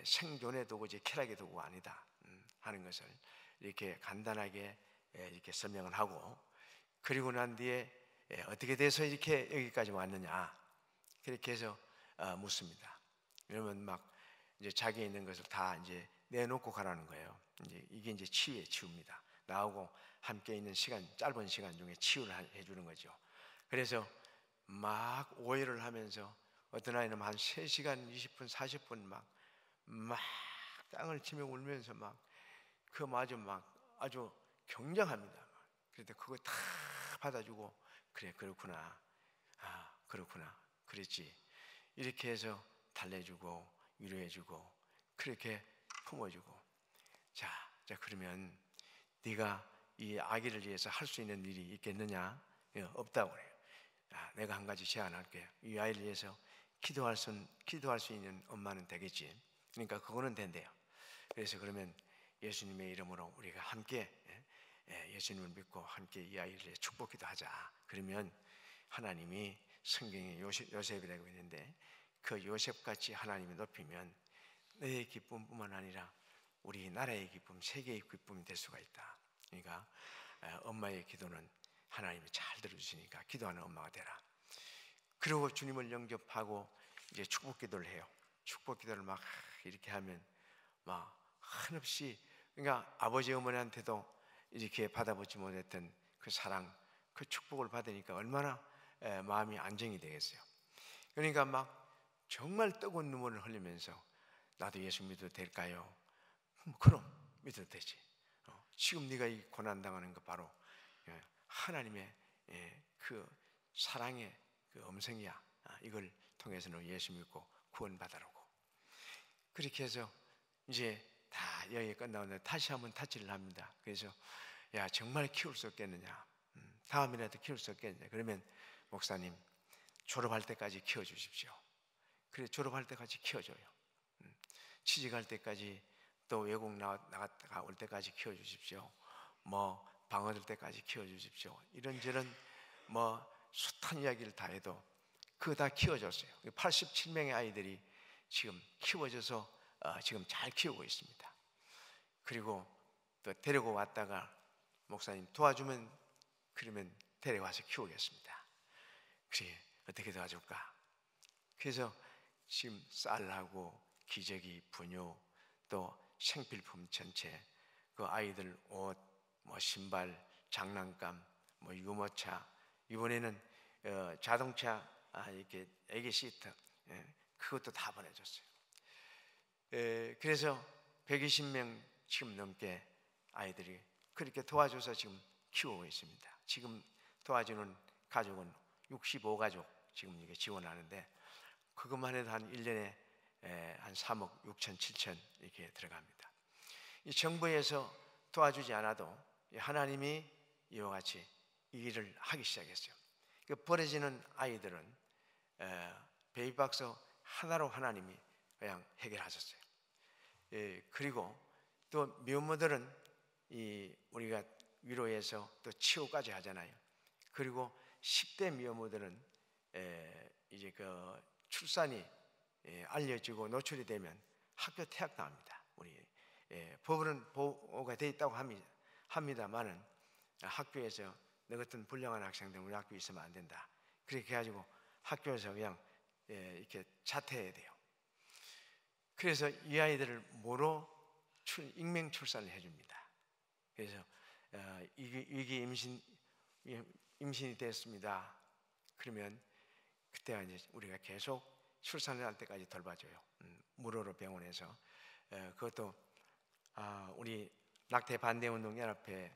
Speaker 1: 생존의 도구지 쾌락의 도구가 아니다 하는 것을 이렇게 간단하게 이렇게 설명을 하고, 그리고 난 뒤에 어떻게 돼서 이렇게 여기까지 왔느냐 그렇게 해서 묻습니다. 그러면 막 이제 자기에 있는 것을 다 이제 내놓고 가라는 거예요. 이게 이제 치유의 치유입니다. 나하고 함께 있는 시간, 짧은 시간 중에 치유를 해주는 거죠. 그래서 막 오해를 하면서 어떤 아이는 한 3시간 20분 40분 막 땅을 치며 울면서 막 그 마저 막 아주 굉장합니다. 그런데 그거 다 받아주고, 그래 그렇구나, 그렇구나, 그랬지, 이렇게 해서 달래주고 위로해주고 그렇게 품어주고, 자 그러면 네가 이 아기를 위해서 할 수 있는 일이 있겠느냐? 없다고 그래요. 내가 한 가지 제안할게요. 이 아이를 위해서 기도할 수 있는 엄마는 되겠지. 그러니까 그거는 된대요. 그래서 그러면 예수님의 이름으로 우리가 함께 예수님을 믿고 함께 이 아이를 위해 축복기도 하자. 그러면 하나님이 성경에 요셉이라고 있는데 그 요셉같이 하나님이 높이면 너의 기쁨뿐만 아니라 우리 나라의 기쁨, 세계의 기쁨이 될 수가 있다. 그러니까 엄마의 기도는 하나님이 잘 들어주시니까 기도하는 엄마가 되라. 그리고 주님을 영접하고 이제 축복기도를 해요. 축복기도를 막 이렇게 하면 막 한없이, 그러니까 아버지 어머니한테도 이렇게 받아보지 못했던 그 사랑, 그 축복을 받으니까 얼마나 마음이 안정이 되겠어요. 그러니까 막 정말 뜨거운 눈물을 흘리면서 나도 예수 믿어도 될까요? 그럼 믿어도 되지. 지금 네가 이 고난당하는 거 바로 하나님의 그 사랑의 그 음성이야. 이걸 통해서 너 예수 믿고 구원받아라고. 그렇게 해서 이제 다 여기 끝나는데 다시 한번 타치를 합니다. 그래서 야 정말 키울 수 없겠느냐, 다음이라도 키울 수 없겠느냐. 그러면 목사님 졸업할 때까지 키워주십시오. 그래 졸업할 때까지 키워줘요. 취직할 때까지, 또 외국 나갔다가 올 때까지 키워주십시오. 뭐 방어될 때까지 키워주십시오. 이런저런 뭐 숱한 이야기를 다 해도 그거 다 키워줬어요. 87명의 아이들이 지금 키워져서 지금 잘 키우고 있습니다. 그리고 또 데리고 왔다가 목사님 도와주면 그러면 데려와서 키우겠습니다. 그래 어떻게 도와줄까? 그래서 지금 쌀하고 기저귀, 분유, 또 생필품 전체, 그 아이들 옷, 뭐 신발, 장난감, 뭐 유모차, 이번에는 자동차 이렇게 애기 시트, 그것도 다 보내줬어요. 그래서 120명 지금 넘게 아이들이 그렇게 도와줘서 지금 키우고 있습니다. 지금 도와주는 가족은 65가족 지금 이게 지원하는데 그것만 해도 한 1년에 한 3억 6천 7천 이렇게 들어갑니다. 이 정부에서 도와주지 않아도 하나님이 이와 같이 이 일을 하기 시작했어요. 버려지는 아이들은 베이비박스 하나로 하나님이 그냥 해결하셨어요. 그리고 또 미혼모들은 우리가 위로해서 또 치유까지 하잖아요. 그리고 10대 미혼모들은 이제 그 출산이 알려지고 노출이 되면 학교 퇴학당합니다. 우리 법은 보호가 되어 있다고 합니다만은 학교에서 너 같은 불량한 학생들 우리 학교에 있으면 안 된다. 그렇게 해가지고 학교에서 그냥 이렇게 자퇴해야 돼요. 그래서 이 아이들을 뭐로 익명 출산을 해줍니다. 그래서 위기 임신이 됐습니다. 그러면 그때 이제 우리가 계속 출산을 할 때까지 돌봐줘요. 무료로 병원에서. 그것도 우리 낙태 반대운동 연합회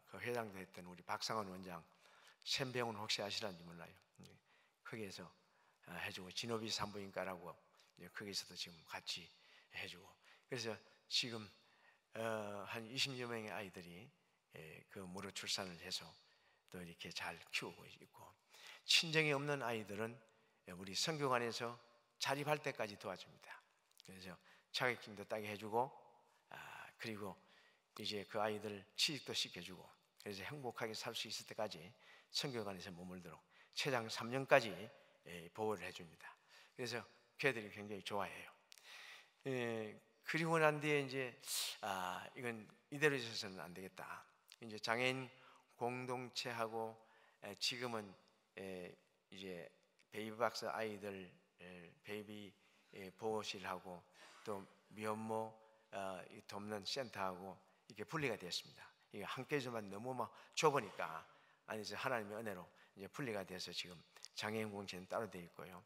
Speaker 1: 그 회장도 했던 우리 박상원 원장 샘병원 혹시 아시는지 몰라요. 거기에서 해주고 진호비 산부인과라고 거기서도 지금 같이 해주고, 그래서 지금 한 20여 명의 아이들이 그 무료 출산을 해서 또 이렇게 잘 키우고 있고, 친정이 없는 아이들은 우리 선교관에서 자립할 때까지 도와줍니다. 그래서 자격증도 따게 해주고, 그리고 이제 그 아이들 취직도 시켜주고, 그래서 행복하게 살 수 있을 때까지 선교관에서 머물도록 최장 3년까지 보호를 해줍니다. 그래서 걔들이 굉장히 좋아해요. 그리고 난 뒤에 이제 이건 이대로 있어서는 안 되겠다. 이제 장애인 공동체하고 지금은 이제 베이비박스 아이들 베이비 보호실하고 또 미혼모 돕는 센터하고 이게 분리가 되었습니다. 이게 한꺼번에 너무 막 좁으니까 아니죠, 하나님의 은혜로 이제 분리가 돼서 지금 장애인 공동체는 따로 되어 있고요.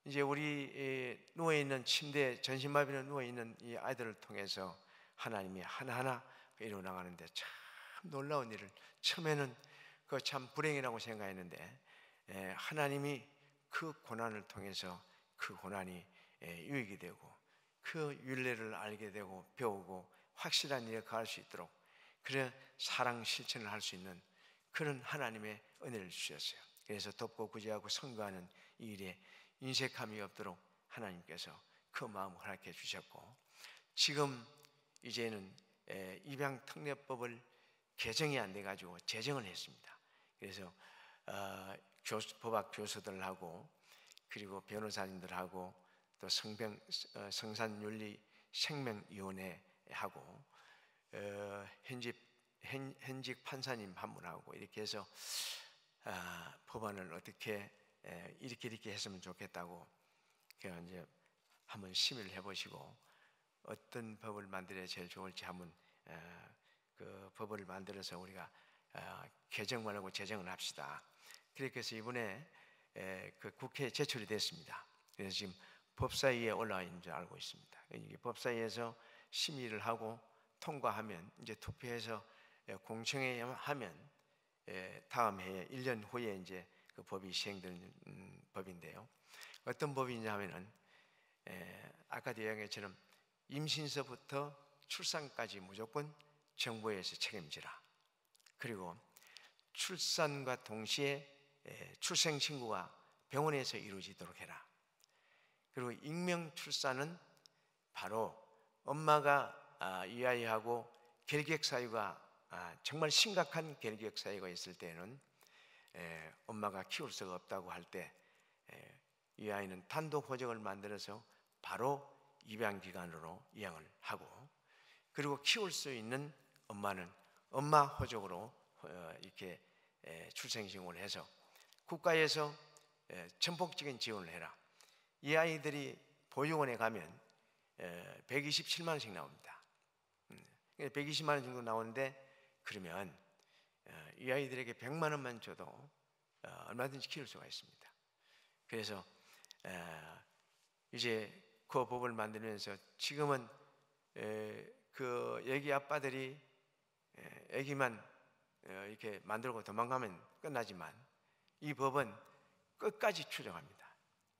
Speaker 1: 이제 우리 누워 있는 침대 전신마비로 누워 있는 이 아이들을 통해서 하나님이 하나하나 이루어 나가는데 참 놀라운 일을, 처음에는 그 참 불행이라고 생각했는데 하나님이 그 고난을 통해서 그 고난이 유익이 되고 그 윤례를 알게 되고 배우고 확실한 일에 가할 수 있도록, 그런 사랑 실천을 할 수 있는 그런 하나님의 은혜를 주셨어요. 그래서 돕고 구제하고 선거하는 이 일에 인색함이 없도록 하나님께서 그 마음을 허락해 주셨고, 지금 이제는 입양특례법을 개정이 안 돼가지고 제정을 했습니다. 그래서 법학 교수들하고 그리고 변호사님들하고 또 성산윤리생명위원회하고 현직 판사님 한 분하고 이렇게 해서 법안을 어떻게 이렇게 했으면 좋겠다고 그냥 이제 한번 심의를 해보시고 어떤 법을 만들어야 제일 좋을지 한번 그 법을 만들어서 우리가 개정만 하고 제정을 합시다. 그렇게 해서 이번에 그 국회에 제출이 됐습니다. 그래서 지금 법사위에 올라와 있는 줄 알고 있습니다. 이게 법사위에서 심의를 하고 통과하면 이제 투표해서 공청회 하면 다음 해에 1년 후에 이제 그 법이 시행되는 법인데요. 어떤 법이냐 하면은 아까도 이야기했처럼 임신서부터 출산까지 무조건 정부에서 책임지라. 그리고 출산과 동시에 출생 신고가 병원에서 이루어지도록 해라. 그리고 익명 출산은 바로 엄마가 이 아이하고 결격 사유가 정말 심각한 결격 사유가 있을 때는 엄마가 키울 수가 없다고 할 때 이 아이는 단독 호적을 만들어서 바로 입양기관으로 입양을 하고, 그리고 키울 수 있는 엄마는 엄마 호적으로 이렇게 출생신고를 해서 국가에서 전폭적인 지원을 해라. 이 아이들이 보육원에 가면 127만 원씩 나옵니다. 120만 원 정도 나오는데, 그러면 이 아이들에게 100만 원만 줘도 얼마든지 키울 수가 있습니다. 그래서 이제 그 법을 만들면서 지금은 그 애기 아빠들이 애기만 이렇게 만들고 도망가면 끝나지만 이 법은 끝까지 추적합니다.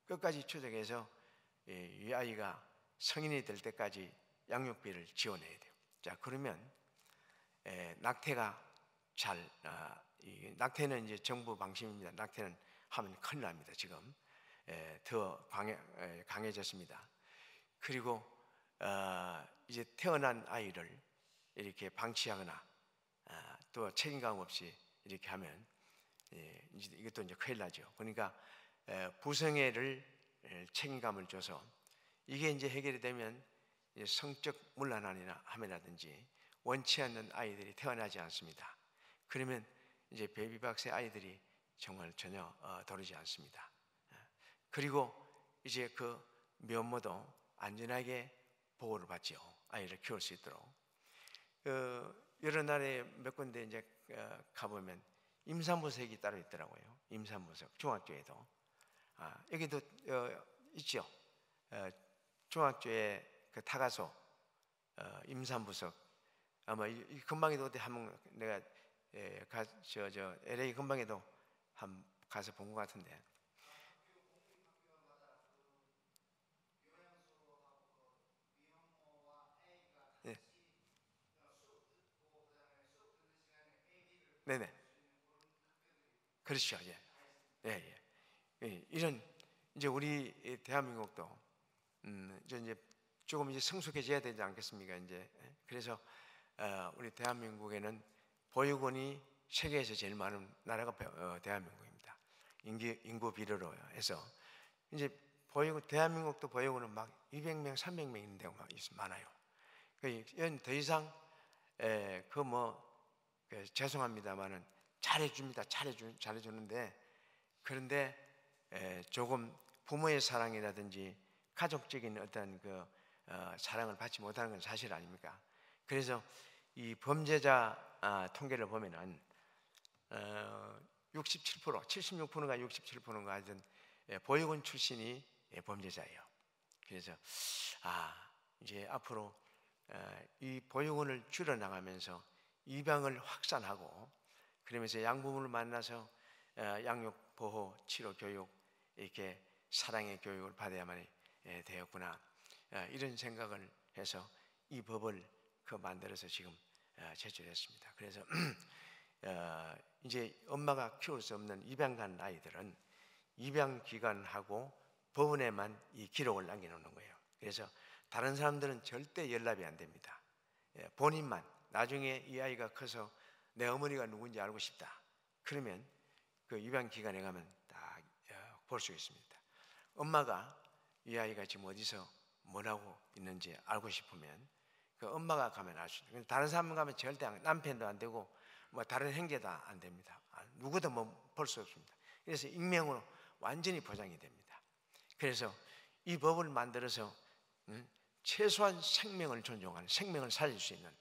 Speaker 1: 끝까지 추적해서 이 아이가 성인이 될 때까지 양육비를 지원해야 돼요. 자, 그러면 낙태가 낙태는 이제 정부 방침입니다. 낙태는 하면 큰일 납니다. 지금 더 강해졌습니다. 그리고 이제 태어난 아이를 이렇게 방치하거나 또 책임감 없이 이렇게 하면 이것도 이제 큰일 나죠. 그러니까 부성애를 책임감을 줘서 이게 이제 해결이 되면 성적 문란함이나 함이라든지 원치 않는 아이들이 태어나지 않습니다. 그러면 이제 베이비박스의 아이들이 정말 전혀 다르지 않습니다. 그리고 이제 그 미혼모도 안전하게 보호를 받죠. 아이를 키울 수 있도록. 여러 나라에 몇 군데 이제 가보면 임산부석이 따로 있더라고요. 임산부석, 중학교에도. 여기도 있죠. 중학교에 그 타가소 임산부석. 아마 이 근방에도 어디 한번 내가 LA 근방에도 한 가서 본 것 같은데. 네. 네네. 그렇죠. 예. 예, 예. 이런 이제 우리 대한민국도 이제 조금 이제 성숙해져야 되지 않겠습니까? 이제 그래서 우리 대한민국에는 보육원이 세계에서 제일 많은 나라가 대한민국입니다. 인구 비례로 해서 이제 대한민국도 보육원은 막 200명, 300명 있는 데가 막 많아요. 더 이상 죄송합니다만은 잘해줍니다. 잘해주는데, 그런데 조금 부모의 사랑이라든지 가족적인 어떤 사랑을 받지 못하는 건 사실 아닙니까? 그래서 이 범죄자 통계를 보면은 67%, 76%가 67%가 하여튼 보육원 출신이 범죄자예요. 그래서 이제 앞으로 이 보육원을 줄여나가면서 입양을 확산하고, 그러면서 양부모를 만나서 양육, 보호, 치료, 교육, 이렇게 사랑의 교육을 받아야만 되었구나, 이런 생각을 해서 이 법을 만들어서 지금 제출했습니다. 그래서 이제 엄마가 키울 수 없는 입양 간 아이들은 입양 기간하고 법원에만 이 기록을 남겨놓는 거예요. 그래서 다른 사람들은 절대 연락이 안 됩니다. 본인만 나중에 이 아이가 커서 내 어머니가 누군지 알고 싶다, 그러면 그 입양 기관에 가면 딱 볼 수 있습니다. 엄마가 이 아이가 지금 어디서 뭘 하고 있는지 알고 싶으면 그 엄마가 가면 알 수 있어요. 다른 사람 가면 절대 남편도 안 되고 뭐 다른 형제도 안 됩니다. 누구도 볼 수 없습니다. 그래서 익명으로 완전히 보장이 됩니다. 그래서 이 법을 만들어서 최소한 생명을 존중하는, 생명을 살릴 수 있는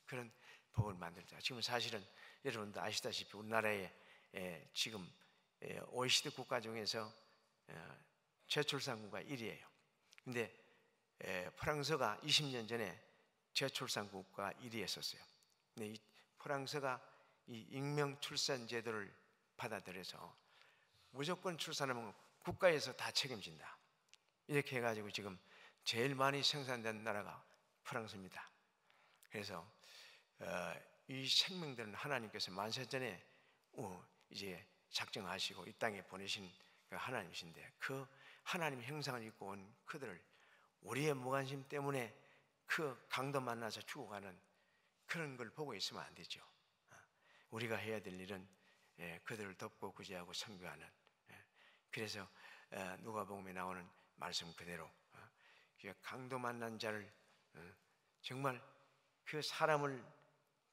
Speaker 1: 그런 법을 만들자. 지금 사실은 여러분도 아시다시피 우리나라에 지금 OECD 국가 중에서 저출산국가 1위예요. 근데 프랑스가 20년 전에 저출산국가 1위였었어요. 근데 이 프랑스가 이 익명 출산 제도를 받아들여서 무조건 출산하면 국가에서 다 책임진다, 이렇게 해가지고 지금 제일 많이 생산된 나라가 프랑스입니다. 그래서 이 생명들은 하나님께서 만세전에 이제 작정하시고 이 땅에 보내신 그 하나님이신데, 그 하나님 형상을 입고 온 그들을 우리의 무관심 때문에 그 강도 만나서 죽어가는 그런 걸 보고 있으면 안 되죠. 우리가 해야 될 일은 그들을 돕고 구제하고 선교하는, 그래서 누가복음에 나오는 말씀 그대로 강도 만난 자를 정말 그 사람을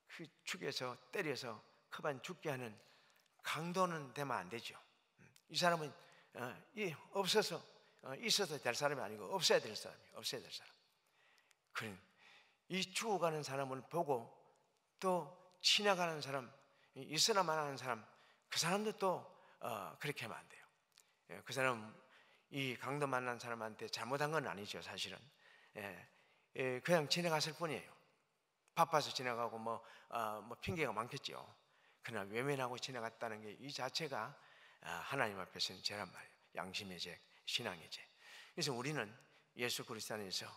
Speaker 1: 그 죽여서 때려서 그만 죽게 하는 강도는 되면 안 되죠. 이 사람은 없어서 있어도 될 사람이 아니고 없어야 될 사람이에요. 없어야 될 사람. 그런 이 죽어가는 사람을 보고 또 지나가는 사람, 있으나만 하는 사람, 그 사람도 또 그렇게 하면 안 돼요. 그 사람, 이 강도 만난 사람한테 잘못한 건 아니죠, 사실은. 그냥 지나갔을 뿐이에요. 바빠서 지나가고 뭐 핑계가 많겠죠. 그러나 외면하고 지나갔다는 게 이 자체가 하나님 앞에서는 죄란 말이에요. 양심의 죄, 신앙의 죄. 그래서 우리는 예수 그리스도 안에서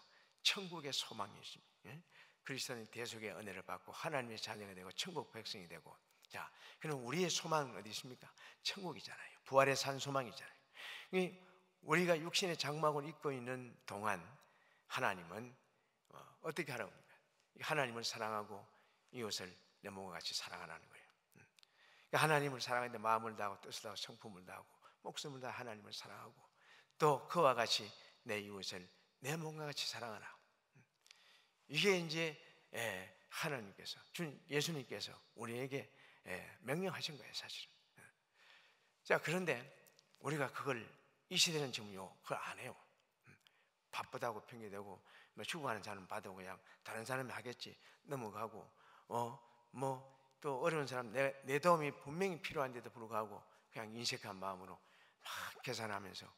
Speaker 1: 천국의 소망이 있습니다. 그리스도는 대속의 은혜를 받고 하나님의 자녀가 되고 천국 백성이 되고, 자, 그럼 우리의 소망은 어디 있습니까? 천국이잖아요. 부활의 산 소망이잖아요. 우리가 육신의 장막을 입고 있는 동안 하나님은 어떻게 하라고 합니까? 하나님을 사랑하고 이웃을 내 몸과 같이 사랑하라는 거예요. 하나님을 사랑하는데 마음을 다하고 뜻을 다하고 성품을 다하고 목숨을 다해 하나님을 사랑하고 또 그와 같이 내 이웃을 내 몸과 같이 사랑하라. 이게 이제 하나님께서, 예수님께서 우리에게 명령하신 거예요, 사실은. 자, 그런데 우리가 그걸 이 시대는 지금요 그걸 안 해요. 바쁘다고 핑계대고 죽어가는 사람 봐도 그냥 다른 사람이 하겠지 넘어가고, 또 어려운 사람 내 도움이 분명히 필요한데도 불구하고 그냥 인색한 마음으로 막 계산하면서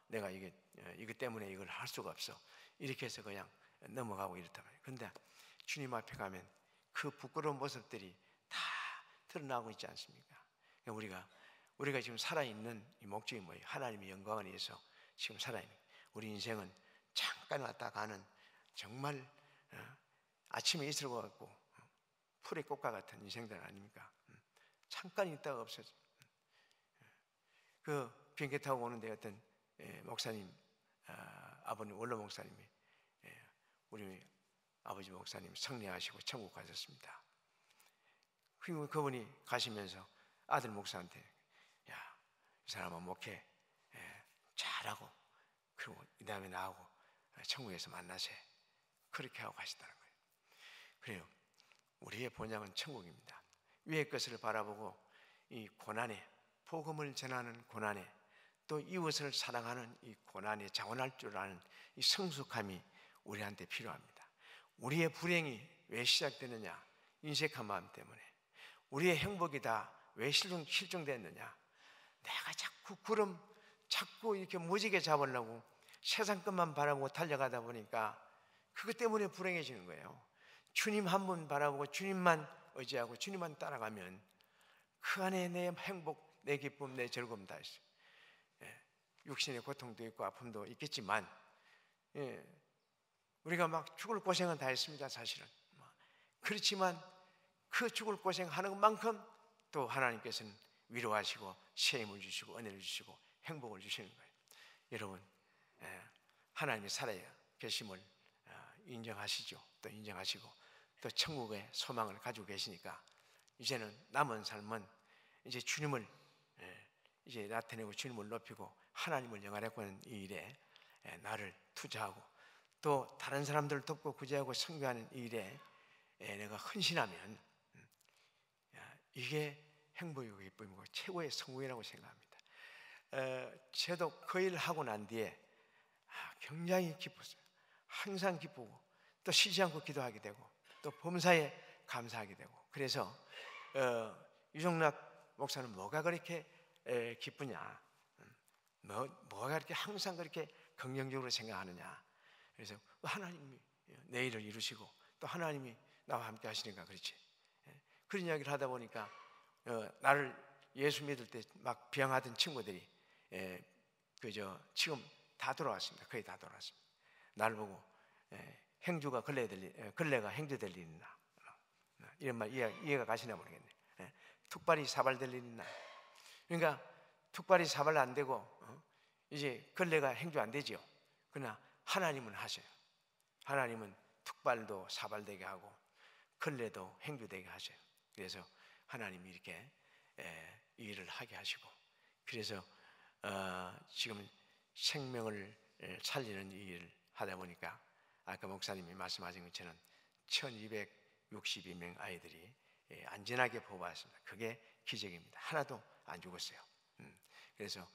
Speaker 1: 내가 이것 때문에 이걸 할 수가 없어, 이렇게 해서 그냥 넘어가고 이렇단 말이에요. 그런데 주님 앞에 가면 그 부끄러운 모습들이 다 드러나고 있지 않습니까? 우리가 지금 살아있는 이 목적이 뭐예요? 하나님의 영광을 위해서 지금 살아있는, 우리 인생은 잠깐 왔다 가는 정말 아침에 있을 것 같고 풀의 꽃과 같은 인생들 아닙니까? 잠깐 있다가 없어져. 그 비행기 타고 오는데 어떤 목사님, 아버님 원로 목사님이 우리 아버지 목사님 성례하시고 천국 가셨습니다. 그리고 그분이 가시면서 아들 목사한테, 야, 이 사람은 목회 잘하고 그리고 이 다음에 나하고 천국에서 만나세, 그렇게 하고 가시다는 거예요. 그래요. 우리의 본향은 천국입니다. 위의 것을 바라보고 이 고난에, 복음을 전하는 고난에, 또 이웃을 사랑하는 이 고난에 자원할 줄 아는 이 성숙함이 우리한테 필요합니다. 우리의 불행이 왜 시작되느냐? 인색한 마음 때문에. 우리의 행복이 다 왜 실종됐느냐? 내가 자꾸 자꾸 이렇게 무지개 잡으려고 세상 것만 바라보고 달려가다 보니까 그것 때문에 불행해지는 거예요. 주님 한 분 바라보고 주님만 의지하고 주님만 따라가면 그 안에 내 행복, 내 기쁨, 내 즐거움 다 있어요. 육신의 고통도 있고 아픔도 있겠지만, 우리가 막 죽을 고생은 다 했습니다, 사실은. 그렇지만 그 죽을 고생하는 것만큼 또 하나님께서는 위로하시고 새 힘을 주시고 은혜를 주시고 행복을 주시는 거예요. 여러분, 하나님이 살아 계심을 인정하시죠. 또 인정하시고 또 천국의 소망을 가지고 계시니까 이제는 남은 삶은 이제 주님을 이제 나타내고 주님을 높이고 하나님을 영화롭게 하는 이 일에 나를 투자하고 또 다른 사람들을 돕고 구제하고 선교하는 이 일에 내가 헌신하면 이게 행복이고 기쁨이고 최고의 성공이라고 생각합니다. 저도 그 일을 하고 난 뒤에 굉장히 기뻤어요. 항상 기쁘고 또 쉬지 않고 기도하게 되고 또 범사에 감사하게 되고. 그래서 유정락 목사는 뭐가 그렇게 기쁘냐, 뭐가 그렇게 항상 그렇게 긍정적으로 생각하느냐. 그래서 하나님이 내 일을 이루시고 또 하나님이 나와 함께 하시니까 그렇지. 그런 이야기를 하다 보니까 나를 예수 믿을 때 막 비방하던 친구들이 지금 다 돌아왔습니다. 거의 다 돌아왔습니다. 나를 보고 행주가 걸레가 행주 될 일 있나, 이런 말 이해가 가시나 모르겠네. 툭발이 사발 될 일 있나. 그러니까 툭발이 사발 안 되고 이제 걸레가 행주 안 되지요. 그러나 하나님은 하셔요. 하나님은 툭발도 사발되게 하고 걸레도 행주되게 하셔요. 그래서 하나님이 이렇게 이 일을 하게 하시고, 그래서 지금 생명을 살리는 이 일을 하다 보니까 아까 목사님이 말씀하신 것처럼 1262명 아이들이 안전하게 보호받았습니다. 그게 기적입니다. 하나도 안 죽었어요. 그래서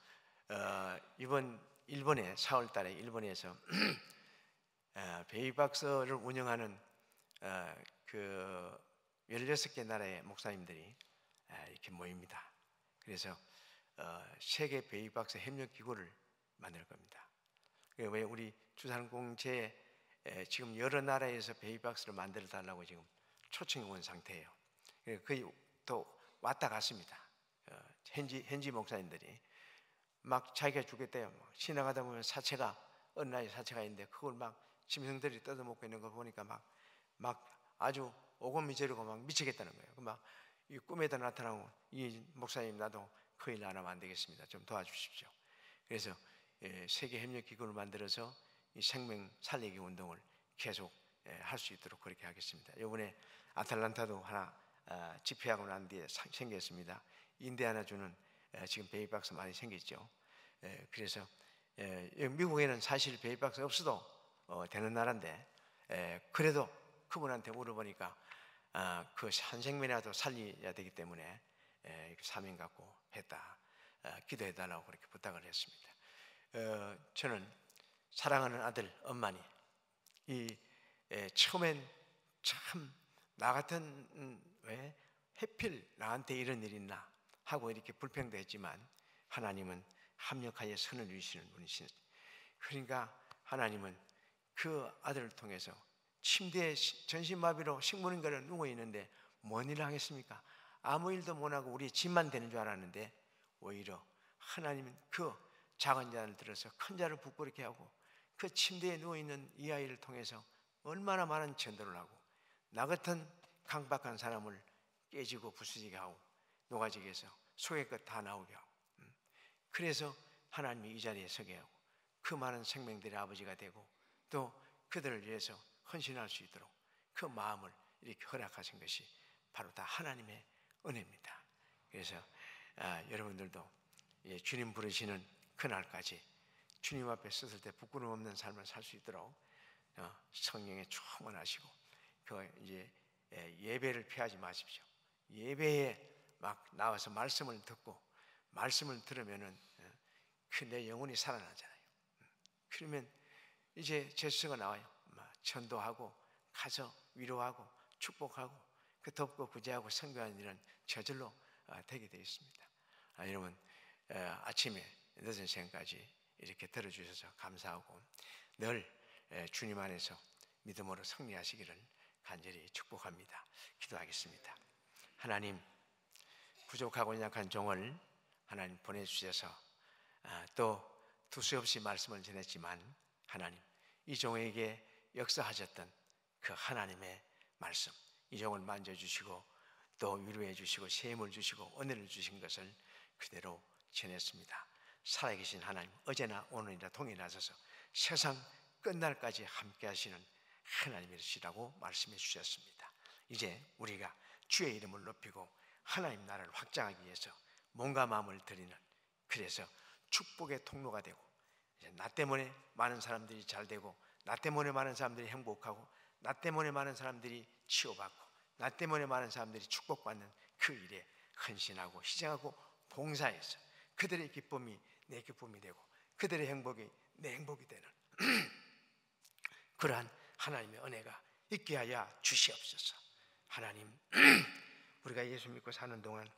Speaker 1: 이번 일본에 4월 달에 일본에서 베이박스를 운영하는 그 16개 나라의 목사님들이 이렇게 모입니다. 그래서 세계 베이박스 협력 기구를 만들 겁니다. 왜 우리 주산공채에 지금 여러 나라에서 베이박스를 만들어 달라고 지금 초청이 온 상태예요. 거의 또 왔다 갔습니다. 현지 목사님들이 막 자기가 죽겠대요. 지나가다 보면 어느 나라에 사체가 있는데 그걸 막 짐승들이 뜯어먹고 있는 걸 보니까 막 아주 오금미저리고 막 미치겠다는 거예요. 막 이 꿈에도 나타나고, 이 목사님 나도 그 일 안 하면 안 되겠습니다. 좀 도와주십시오. 그래서 세계 협력 기구를 만들어서 이 생명 살리기 운동을 계속 할 수 있도록 그렇게 하겠습니다. 이번에 아틀란타도 하나 집회하고 난 뒤에 생겼습니다. 인디아나주는 지금 베이박스 많이 생겼죠. 그래서 미국에는 사실 베이박스 없어도 되는 나라인데, 그래도 그분한테 물어보니까 그 한 생명이라도 살려야 되기 때문에 사명 갖고 했다, 기도해달라고 그렇게 부탁을 했습니다. 저는 사랑하는 아들 엄마니 처음엔 참 나 같은 왜 해필 나한테 이런 일이 있나 하고 이렇게 불평도 했지만 하나님은 합력하여 선을 이루시는 분이시니, 그러니까 하나님은 그 아들을 통해서 침대에 전신마비로 식물인가를 누워 있는데 뭔 일을 하겠습니까? 아무 일도 못하고 우리 집만 되는 줄 알았는데 오히려 하나님은 그 작은 자를 들어서 큰 자를 부끄럽게 하고 그 침대에 누워있는 이 아이를 통해서 얼마나 많은 전도를 하고 나 같은 강박한 사람을 깨지고 부수지게 하고 노가지게 해서 속의 것 다 나오게 하고, 그래서 하나님이 이 자리에 서게 하고 그 많은 생명들의 아버지가 되고 또 그들을 위해서 헌신할 수 있도록 그 마음을 이렇게 허락하신 것이 바로 다 하나님의 은혜입니다. 그래서 여러분들도 주님 부르시는 그날까지 주님 앞에 섰을 때 부끄러움 없는 삶을 살 수 있도록 성령에 충만하시고 이제 예배를 피하지 마십시오. 예배에 막 나와서 말씀을 듣고 말씀을 들으면은 내 영혼이 살아나잖아요. 그러면 이제 제스처가 나와요. 전도하고 가서 위로하고 축복하고 덮고 구제하고 선교하는 일은 저절로 되게 되어 있습니다. 여러분 아침에 늦은 시간까지 이렇게 들어주셔서 감사하고 늘 주님 안에서 믿음으로 승리하시기를 간절히 축복합니다. 기도하겠습니다. 하나님, 부족하고 연약한 종을 하나님 보내주셔서 또 두서없이 말씀을 전했지만 하나님, 이 종에게 역사하셨던 그 하나님의 말씀, 이 종을 만져주시고 또 위로해 주시고 셈을 주시고 은혜를 주신 것을 그대로 전했습니다. 살아계신 하나님, 어제나 오늘이나 동일하셔서 세상 끝날까지 함께 하시는 하나님이시라고 말씀해 주셨습니다. 이제 우리가 주의 이름을 높이고 하나님 나라를 확장하기 위해서 몸과 마음을 드리는, 그래서 축복의 통로가 되고 이제 나 때문에 많은 사람들이 잘 되고 나 때문에 많은 사람들이 행복하고 나 때문에 많은 사람들이 치유받고 나 때문에 많은 사람들이 축복받는 그 일에 헌신하고 희생하고 봉사해서 그들의 기쁨이 내 기쁨이 되고 그들의 행복이 내 행복이 되는 그러한 하나님의 은혜가 있게 하여 주시옵소서. 하나님, 우리가 예수 믿고 사는 동안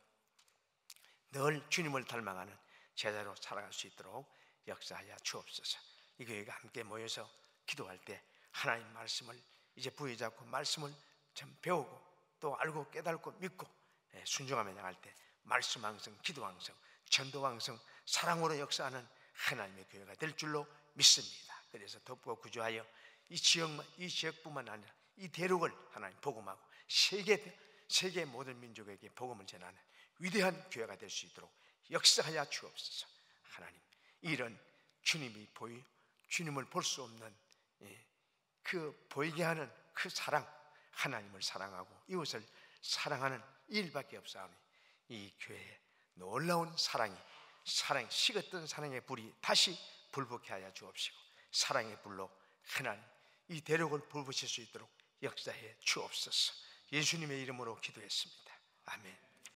Speaker 1: 늘 주님을 닮아가는 제자로 살아갈 수 있도록 역사하여 주옵소서. 이 교회가 함께 모여서 기도할 때 하나님 말씀을 이제 부여잡고 말씀을 참 배우고 또 알고 깨닫고 믿고 순종하며 나갈 때 말씀 왕성, 기도 왕성, 전도 왕성, 사랑으로 역사하는 하나님의 교회가 될 줄로 믿습니다. 그래서 덮고 구조하여 이 지역뿐만 아니라 이 대륙을 하나님 복음하고 세계 모든 민족에게 복음을 전하는 위대한 교회가 될 수 있도록 역사하여 주옵소서. 하나님, 이런 주님을 볼 수 없는 그 보이게 하는 그 사랑, 하나님을 사랑하고 이웃을 사랑하는 일밖에 없사오니 이 교회에 놀라운 사랑이 식었던 사랑의 불이 다시 불붙게 하여 주옵시고 사랑의 불로 하나님 이 대륙을 불붙일 수 있도록 역사해 주옵소서. 예수님의 이름으로 기도했습니다. 아멘.